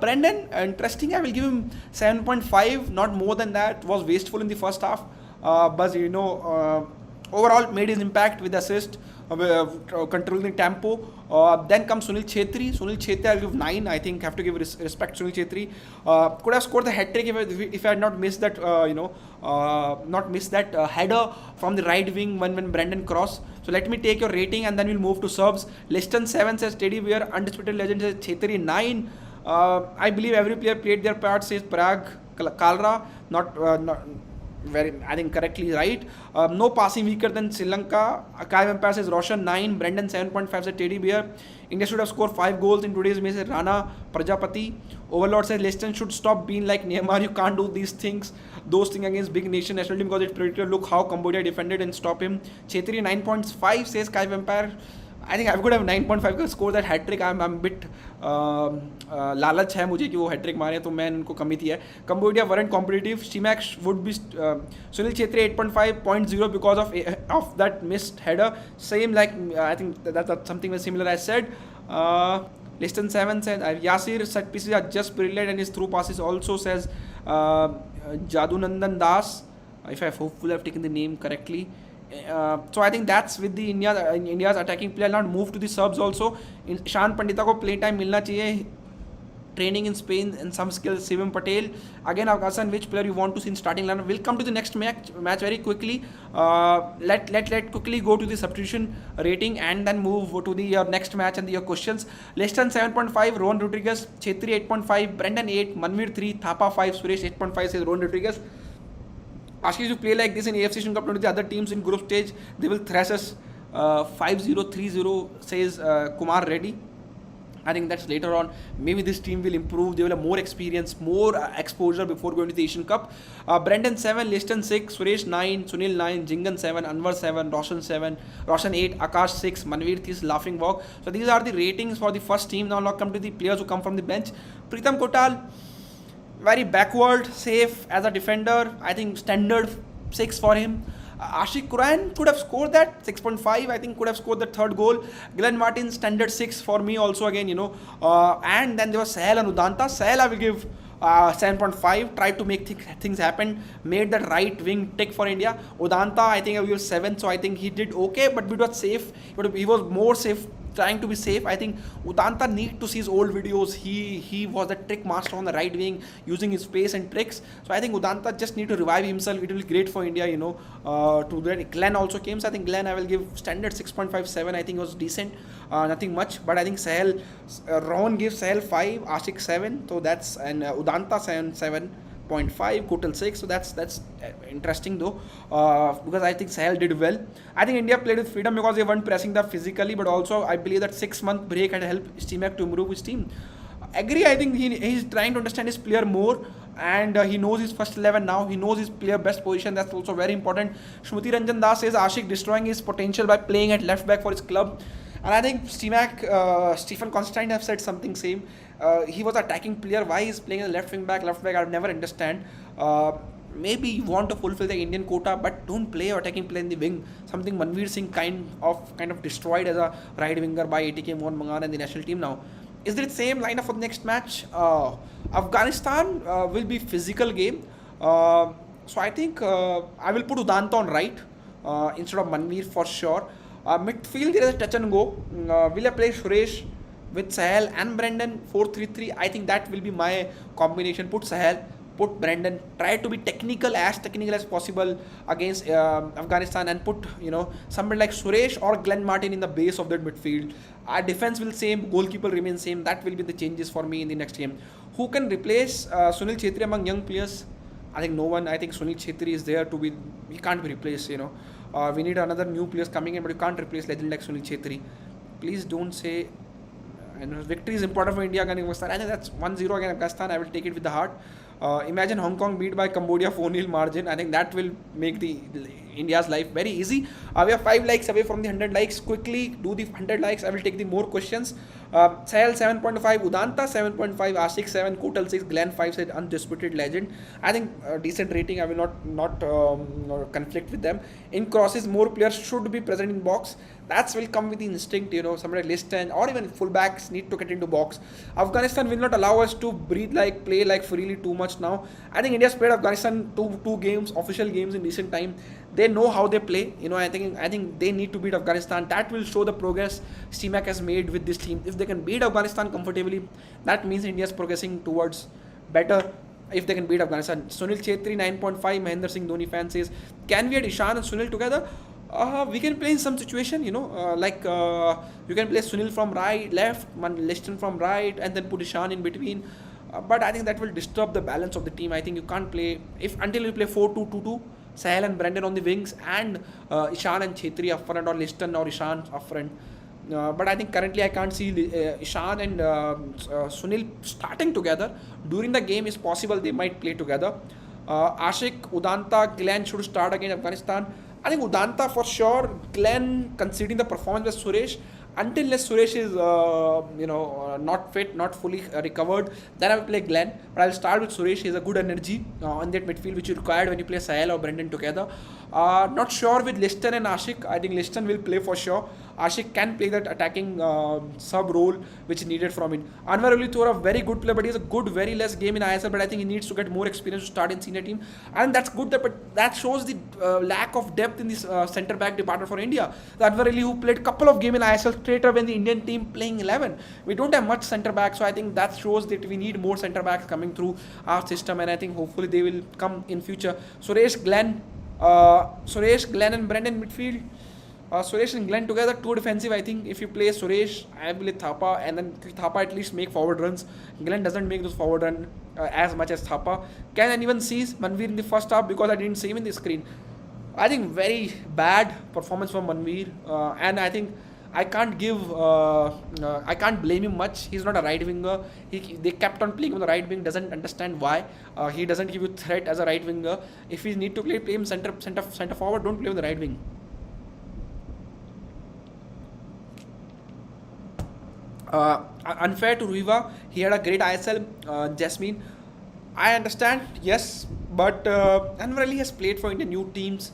Brendan, interesting, I will give him 7.5, not more than that. Was wasteful in the first half, but overall made his impact with assist, controlling tempo. Then comes Sunil Chhetri. Sunil Chhetri, I'll give 9. I think have to give respect to Sunil Chhetri. Could have scored the hat trick if I had not missed that, header from the right wing when Brendan crossed. So let me take your rating and then we'll move to subs. Liston 7 says Teddy Bear. Undisputed Legend says Chhetri 9. I believe every player played their part, says Parag Kalra. Not very, I think correctly right. No passing weaker than Sri Lanka. Kai Vampire says Roshan 9. Brendan 7.5 says Teddy Bear. India should have scored 5 goals in today's match, says Rana Prajapati. Overlord says Liston should stop being like Neymar. You can't do those things against big nation national team because it's predicted. Look how Cambodia defended and stop him. Chhetri 9.5 says Kai Vampire. I think I could have 9.5 का score that hat trick. I'm a bit लालच है मुझे कि वो hat trick मारे, तो मैं उनको कमी थी है. Cambodia weren't competitive. Stimac would be Sunil Chhetri 8.5.0 because of that missed header. Same like I think that's something very similar I said. Liston 7 said Yasir set pieces are just brilliant and his through passes also, says Jadunandan Das. If I hopefully have taken the name correctly. So I think that's with the India's attacking player. Now move to the subs also. Ishan Pandita ko play time milna chahiye. Training in Spain and some skills. Shivam Patel. Again, Afghanistan, which player you want to see in starting lineup? We'll come to the next match very quickly. Let quickly go to the substitution rating and then move to the next match and your questions. Liston 7.5, Rohan Rodriguez. Chhetri 8.5, Brendan 8, Manveer 3, Thapa 5, Suresh 8.5 says Rohan Rodriguez. Asking you to play like this in AFC Asian Cup, the other teams in group stage, they will thrash us 5-0, 3-0, says Kumar Reddy. I think that's later on. Maybe this team will improve. They will have more experience, more exposure before going to the Asian Cup. Brendan 7, Liston 6, Suresh 9, Sunil 9, Jingan 7, Anwar 7, Roshan 8, Akash 6, Manveer 3, Laughing Walk. So these are the ratings for the first team. Now come to the players who come from the bench. Pritam Kotal, very backward, safe as a defender. I think standard 6 for him. Ashik Quran could have scored that 6.5. I think could have scored the third goal. Glenn Martin standard 6 for me also again, and then there was Sahel and Udanta. Sahel I will give 7.5. Tried to make things happen. Made that right wing tick for India. Udanta I think I will give 7. So I think he did okay, but it was safe. He was more safe, trying to be safe. I think Udanta need to see his old videos. He was the trick master on the right wing, using his pace and tricks. So I think Udanta just need to revive himself. It will be great for India, to that. Glenn also came. So I think Glenn I will give standard 6.57. I think it was decent, nothing much. But I think Sahel, Rohan gives Sahel 5, Ashik 7. So that's, and Udanta 7.5, Kotal 6. So that's interesting though, because I think Sahel did well. I think India played with freedom because they weren't pressing that physically, but also I believe that 6-month break had helped Stimac to improve his team. Agree, I think he's trying to understand his player more, and he knows his first 11 now. He knows his player best position. That's also very important. Shmuti Ranjan Das says Ashik destroying his potential by playing at left back for his club. And I think Stephen Constantine have said something same. He was attacking player. Why he's playing as left back? I'll never understand. Maybe you want to fulfill the Indian quota, but don't play or attacking play in the wing. Something Manveer Singh kind of destroyed as a right winger by ATK Mohan Bagan and the national team now. Is it the same lineup for the next match? Afghanistan will be physical game. So I think I will put Udanta on right instead of Manveer for sure. Midfield, there is a touch and go. Will I play Suresh with Sahel and Brendan 4-3-3? I think that will be my combination. Put Sahel, put Brendan, try to be as technical as possible against Afghanistan, and put somebody like Suresh or Glenn Martin in the base of that midfield. Our defense will same, goalkeeper remains same. That will be the changes for me in the next game. Who can replace Sunil Chhetri among young players? I think no one. I think Sunil Chhetri is there to be. He can't be replaced. We need another new players coming in, but you can't replace legend like Sunil Chhetri. Please don't say And victory is important for India against Afghanistan. I think that's 1-0 against Afghanistan. I will take it with the heart. Imagine Hong Kong beat by Cambodia 4-0 margin. I think that will make the India's life very easy. We are 5 likes away from the 100 likes. Quickly do the 100 likes. I will take the more questions. Sahel 7.5, Udanta 7.5, Ashik 7, Kotal 6, Glenn 5 said undisputed legend. I think decent rating. I will not conflict with them. In crosses, more players should be present in box. That will come with the instinct, somebody like Liston or even fullbacks need to get into box. Afghanistan will not allow us to breathe like, play like freely too much now. I think India's played Afghanistan two games, official games in recent time. They know how they play. I think they need to beat Afghanistan. That will show the progress CMAC has made with this team. If they can beat Afghanistan comfortably, that means India is progressing towards better. If they can beat Afghanistan. Sunil Chetri 9.5, Mahendra Singh Dhoni fan says, can we add Ishan and Sunil together? We can play in some situation, you can play Sunil from right, left, Liston from right, and then put Ishan in between. But I think that will disturb the balance of the team. I think you can't play until you play 4-2-2-2. Sahel and Brendan on the wings, and Ishan and Chetri up front, or Liston or Ishan up front. But I think currently I can't see Ishan and Sunil starting together. During the game is possible they might play together. Ashik, Udanta, Glenn should start against Afghanistan. I think Udanta for sure. Glenn considering the performance with Suresh. Until Suresh is not fit, not fully recovered, then I will play Glenn. But I will start with Suresh. He has a good energy on that midfield which is required when you play Sahel or Brendan together. Not sure with Liston and Ashik. I think Liston will play for sure. Ashik can play that attacking sub role which is needed from him. Anwar Ali Thor, a very good player, but he has a good, very less game in ISL. But I think he needs to get more experience to start in senior team, and that's good. But that shows the lack of depth in this centre back department for India. The Anwar Ali, who played a couple of games in ISL, straight up in the Indian team playing 11. We don't have much centre back, so I think that shows that we need more centre backs coming through our system, and I think hopefully they will come in future. Suresh, Glenn, and Brendan midfield. Suresh and Glenn together, too defensive. I think if you play Suresh, I will play Thapa, and then Thapa at least make forward runs. Glenn doesn't make those forward runs as much as Thapa. Can anyone see Manveer in the first half? Because I didn't see him in the screen. I think very bad performance from Manveer, and I think I can't blame him much. He's not a right winger. They kept on playing on the right wing. Doesn't understand why. He doesn't give you threat as a right winger. If you need to play him center forward. Don't play on the right wing. Unfair to Ruiva. He had a great ISL. Jasmine, I understand, yes, but Anwar Ali has played for Indian youth teams.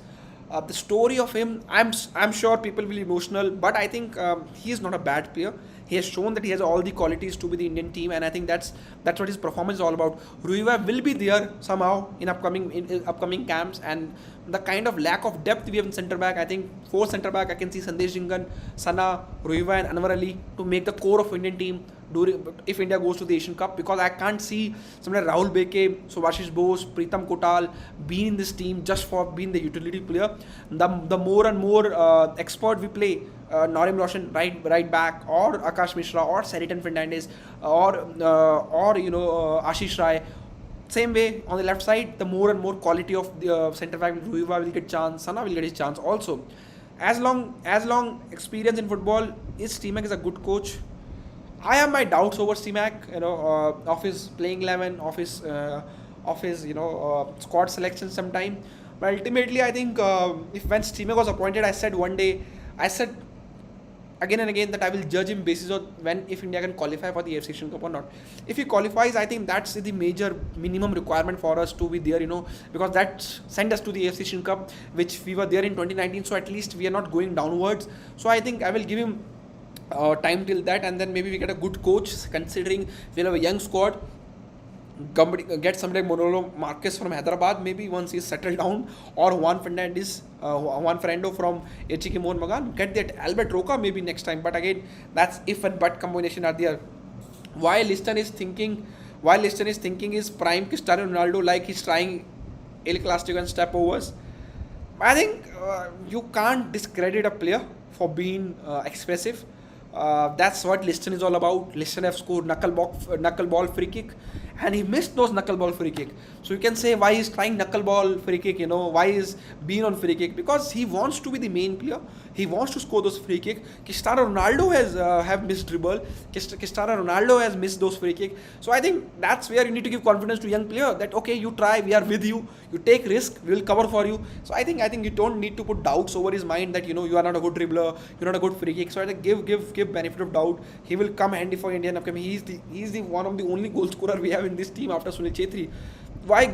The story of him, I'm sure people will be emotional, but I think he is not a bad player. He has shown that he has all the qualities to be the Indian team, and I think that's what his performance is all about. Ruiva will be there somehow in upcoming camps, and the kind of lack of depth we have in centre back. I think 4 centre back, I can see Sandesh Jingan, Sana, Ruiva, and Anwar Ali to make the core of Indian team if India goes to the Asian Cup, because I can't see somebody like Rahul Beke, Subhashish Bose, Pritam Kotal being in this team just for being the utility player. The more and more expert we play, Norim Roshan right back, or Akash Mishra, or Seritan Fernandez, or Ashish Rai. Same way on the left side, the more and more quality of the centre back, Ruiva will get chance, Sana will get his chance also. As long experience in football, Stimac is a good coach. I have my doubts over Stimac, of his playing 11, of his squad selection sometime. But ultimately, I think when Stimac was appointed, I said again and again that I will judge him basis on if India can qualify for the AFC Asian Cup or not. If he qualifies, I think that's the major minimum requirement for us to be there, because that sent us to the AFC Asian Cup, which we were there in 2019. So at least we are not going downwards. So I think I will give him time till that, and then maybe we get a good coach, considering we'll have a young squad. Get somebody like Manolo Marquez from Hyderabad, maybe once he's settled down, or Juan Fernando from HK Mohun Bagan. Get that Albert Roca maybe next time, but again, that's if and but combination are there. While Liston is thinking is prime Cristiano Ronaldo, like he's trying El Clasico and step overs. I think you can't discredit a player for being expressive. That's what Liston is all about. Liston have scored knuckleball free kick, and he missed those knuckleball free kick. So you can say why he's trying knuckleball free kick, why he's been on free kick, because he wants to be the main player. He wants to score those free kick. Cristiano Ronaldo has have missed dribble. Cristiano Ronaldo has missed those free kick. So I think that's where you need to give confidence to young player that okay, you try, we are with you. You take risk, we will cover for you. So I think you don't need to put doubts over his mind that you are not a good dribbler, you're not a good free kick. So I think give benefit of doubt. He will come handy for Indian upcoming. He's the one of the only goal scorer we have in this team after Sunil Chhetri. Why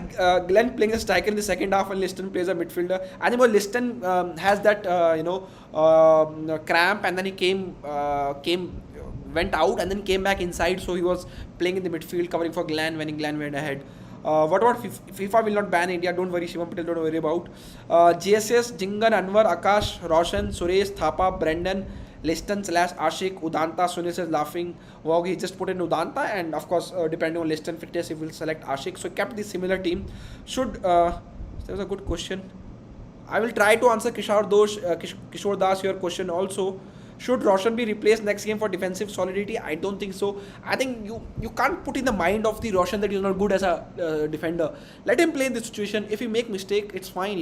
Glenn playing a striker in the second half and Liston plays a midfielder? I think Liston has that cramp, and then he went out and then came back inside, so he was playing in the midfield covering for Glenn when Glenn went ahead. What about FIFA will not ban India? Don't worry, Shivam Patel, don't worry about. GSS, Jingan, Anwar, Akash, Roshan, Suresh, Thapa, Brendan, Liston / Ashik, Udanta. Sunil says laughing. Wow, he just put in Udanta, and of course, depending on Liston fitness, he will select Ashik. So he kept the similar team. That was a good question. I will try to answer Kishore Das your question also. Should Roshan be replaced next game for defensive solidity? I don't think so. I think you can't put in the mind of the Roshan that he's not good as a defender. Let him play in this situation. If he make mistake, it's fine,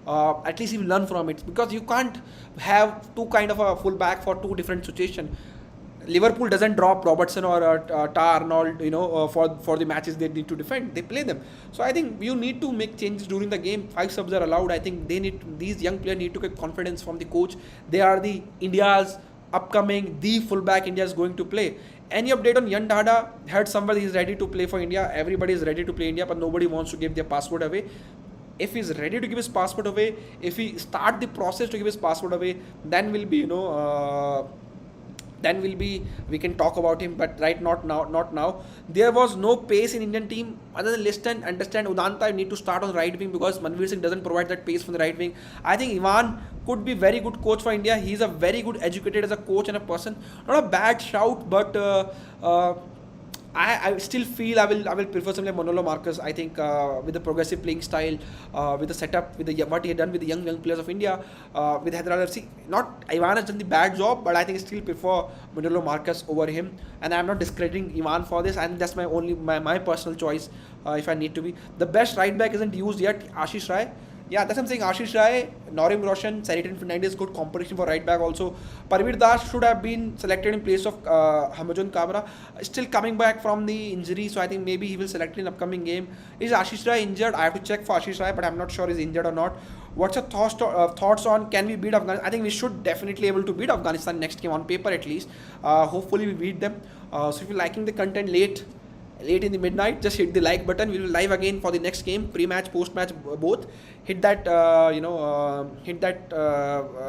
At least he will learn from it, because you can't have two kind of a fullback for two different situations. Liverpool doesn't drop Robertson or Tar Arnold, for the matches they need to defend. They play them. So I think you need to make changes during the game. 5 subs are allowed. I think these young players need to get confidence from the coach. They are the India's upcoming, the fullback India is going to play. Any update on Yan Dada? Heard somebody is ready to play for India. Everybody is ready to play India, but nobody wants to give their passport away. If he's ready to give his passport away, if he start the process to give his passport away, then will be, we can talk about him, but not now. There was no pace in Indian team other than Liston. Understand Udanta need to start on right wing, because Manveer Singh doesn't provide that pace from the right wing. I think Ivan could be very good coach for India. He's a very good educated as a coach and a person. Not a bad shout, but I still feel I will prefer something like Manolo Marcus. I think with the progressive playing style, with the setup, with what he had done with the young players of India, with Hyderabad FC. Not Ivan has done the bad job, but I think I still prefer Manolo Marcus over him. And I'm not discrediting Ivan for this. And that's my personal choice. If I need to be, the best right back isn't used yet. Ashish Rai. Yeah, that's what I'm saying. Ashish Rai, Norim Roshan, Saritan Fernandez, good competition for right back also. Parveer Das should have been selected in place of Hamajoon Kabra. Still coming back from the injury, so I think maybe he will select in upcoming game. Is Ashish Rai injured? I have to check for Ashish Rai, but I'm not sure he's injured or not. What's your thoughts on can we beat Afghanistan? I think we should definitely able to beat Afghanistan next game on paper at least. Hopefully we beat them. So if you're liking the content late in the midnight, just hit the like button. We will live again for the next game, pre-match, post-match, both. Hit that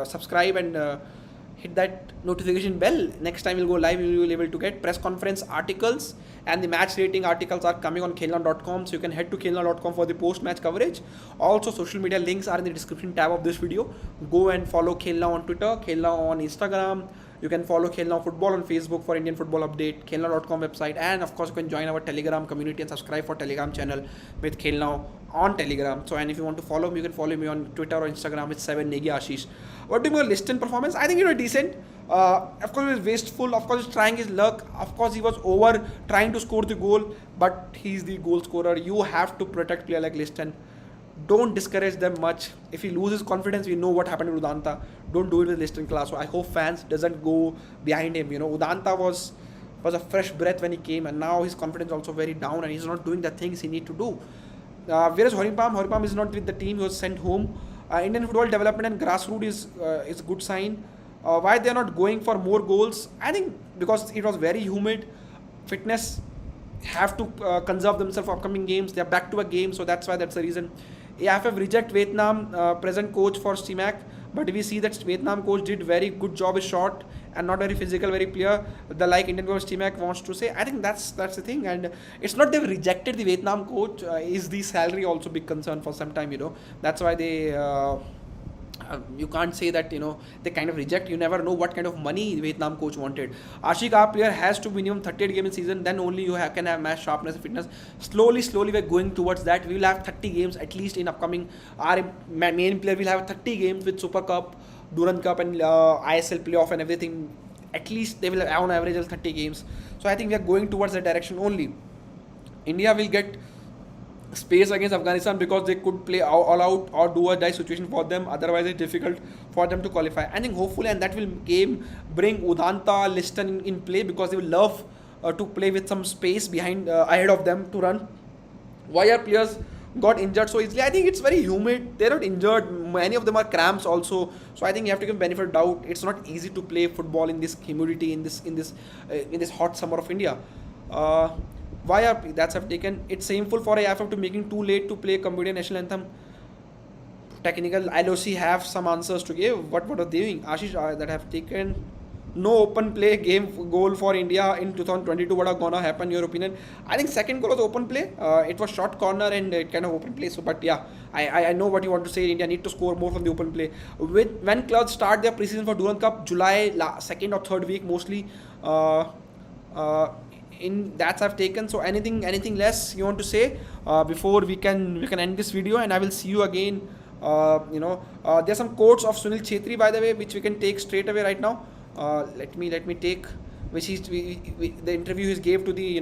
subscribe and hit that notification bell. Next time we'll go live, you will be able to get press conference articles, and the match rating articles are coming on khelna.com, so you can head to khelna.com for the post-match coverage. Also, social media links are in the description tab of this video. Go and follow Khelna on Twitter, Khelna on Instagram. You can follow Khelna Football on Facebook for Indian football update, khelna.com website, and of course you can join our Telegram community and subscribe for Telegram channel with Khelna on Telegram. So, and if you want to follow me, you can follow me on Twitter or Instagram with 7 Negi Ashish. What do you think of Liston performance? I think decent. Of course he was wasteful. Of course he's trying his luck. Of course he was over trying to score the goal, but he's the goal scorer. You have to protect player like Liston. Don't discourage them much. If he loses confidence, we know what happened to Udanta. Don't do it with Liston class. So I hope fans doesn't go behind him. Udanta was a fresh breath when he came, and now his confidence also very down, and he's not doing the things he need to do. Whereas Horipam is not with the team. He was sent home. Indian football development and grassroots is a good sign. Why they are not going for more goals? I think because it was very humid. Fitness have to conserve themselves for upcoming games. They are back to a game, so that's the reason. AFF reject Vietnam present coach for CMAC, but we see that Vietnam coach did very good job, is short and not very physical, very clear. The Indian coach CMAC wants to say. I think that's the thing, and it's not they've rejected the Vietnam coach. Is the salary also big concern for some time? That's why they. You can't say that they kind of reject. You never know what kind of money the Vietnam coach wanted. Ashik, our player, has to minimum 38 games in season, then only you can have match sharpness and fitness. Slowly we're going towards that. We will have 30 games at least in upcoming. Our main player will have 30 games with Super Cup, Durand Cup and ISL playoff and everything. At least they will have on average 30 games. So I think we are going towards that direction only. India will get space against Afghanistan because they could play all out or do or die situation for them. Otherwise, it's difficult for them to qualify. I think hopefully, and that will game bring Udanta, Liston in play because they will love to play with some space behind ahead of them to run. Why are players got injured so easily? I think it's very humid. They're not injured. Many of them are cramps also. So I think you have to give benefit of doubt. It's not easy to play football in this humidity in this hot summer of India. Why are that's have taken? It's shameful for AFF to making too late to play Cambodian national anthem. Technical LOC have some answers to give. What are they doing? Ashish that have taken no open play game goal for India in 2022. What are gonna happen? Your opinion? I think second goal was open play. It was short corner and it kind of open play. So, but yeah, I know what you want to say. India need to score more from the open play. When clubs start their preseason for Durand Cup, July second or third week mostly. In that's I've taken. So anything less you want to say before we can end this video, and I will see you again. There's some quotes of Sunil Chhetri, by the way, which we can take straight away right now. Let me take which is the interview he gave to the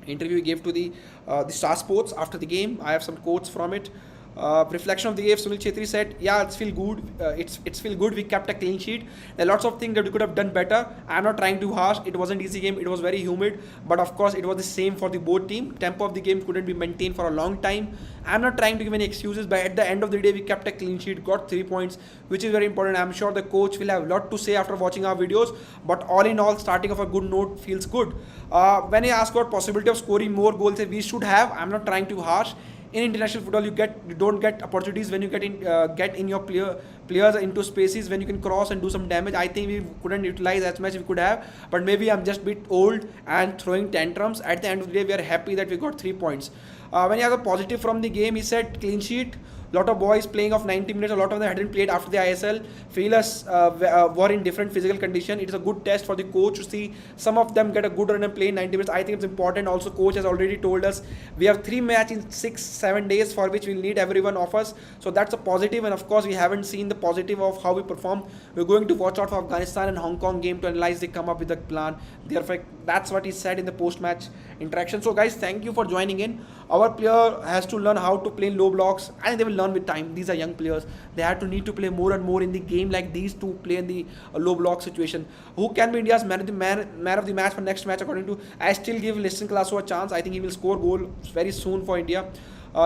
interview he gave to the Star Sports after the game. I have some quotes from it. Reflection of the game, Sunil Chhetri said, yeah, it's feel good. It's feel good. We kept a clean sheet. There are lots of things that we could have done better. I'm not trying to harsh. It was an easy game. It was very humid. But of course, it was the same for the both team. Tempo of the game couldn't be maintained for a long time. I'm not trying to give any excuses. But at the end of the day, we kept a clean sheet, got 3 points, which is very important. I'm sure the coach will have a lot to say after watching our videos. But all in all, starting off a good note feels good. When I ask about possibility of scoring more goals, we should have. I'm not trying to harsh. In international football, you don't get opportunities when you get in your players into spaces when you can cross and do some damage. I think we couldn't utilize as much as we could have, but maybe I'm just a bit old and throwing tantrums. At the end of the day, we are happy that we got 3 points. When you have a positive from the game, he said clean sheet. Lot of boys playing of 90 minutes. A lot of them hadn't played after the ISL. Feelers were in different physical condition. It is a good test for the coach to see some of them get a good run and play in 90 minutes. I think it's important. Also, coach has already told us we have 3 matches in 6-7 days for which we'll need everyone of us. So that's a positive. And of course, we haven't seen the positive of how we performed. We're going to watch out for Afghanistan and Hong Kong game to analyze. They come up with a plan. Therefore, that's what he said in the post-match interaction. So guys, thank you for joining in. Our player has to learn how to play in low blocks, and they will learn with time. These are young players. They have to need to play more and more in the game like these to play in the low block situation. Who can be India's man of the match for next match? According to, I still give Liston Classo a chance. I think he will score goal very soon for India.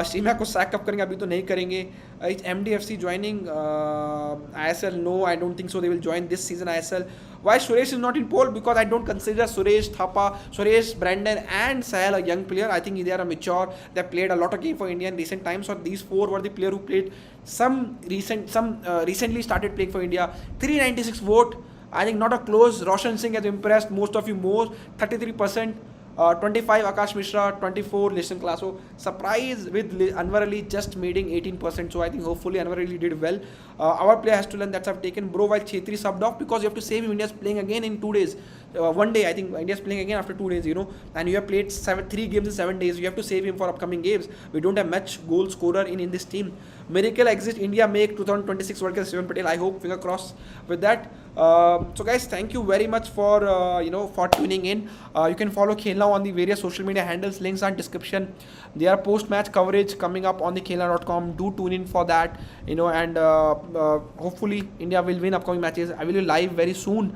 Shima को sack up करेंगे, अभी तो नहीं करेंगे. MDFC joining ISL? No, I don't think so. They will join this season ISL. Why Suresh is not in poll? Because I don't consider Suresh, Thapa, Suresh, Brandon and Sahel a young player. I think they are mature. They played a lot of game for India in recent times. So these 4 were the player who played recently started playing for India. 396 vote. I think not a close. Roshan Singh has impressed most of you more. 33%. 25 Akash Mishra, 24 Liston Classo. Surprise with Anwar Ali just making 18%. So I think hopefully Anwar Ali did well. Our player has to learn. That's I've taken. Bro, while Chhetri subbed off because you have to save him. India's playing again in 2 days. 1 day, I think India's playing again after 2 days, and you have played 3 games in 7 days. You have to save him for upcoming games. We don't have much goal scorer in this team. Miracle exit. India make 2026 World Cup. Shivan Patel. I hope, finger crossed with that. So guys, thank you very much for for tuning in. You can follow Khelna on the various social media handles. Links are in description. There are post-match coverage coming up on the khelna.com. Do tune in for that. And hopefully India will win upcoming matches. I will be live very soon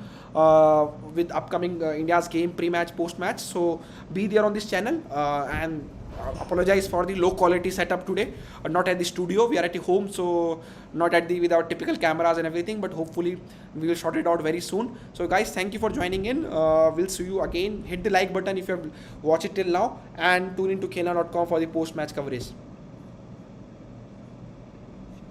with upcoming India's game, pre-match, post-match. So be there on this channel and apologize for the low quality setup today. Not at the studio, we are at the home, so not with our typical cameras and everything, but hopefully we will sort it out very soon. So guys, thank you for joining in. We'll see you again. Hit the like button if you have watched it till now, and tune into khelna.com for the post-match coverage.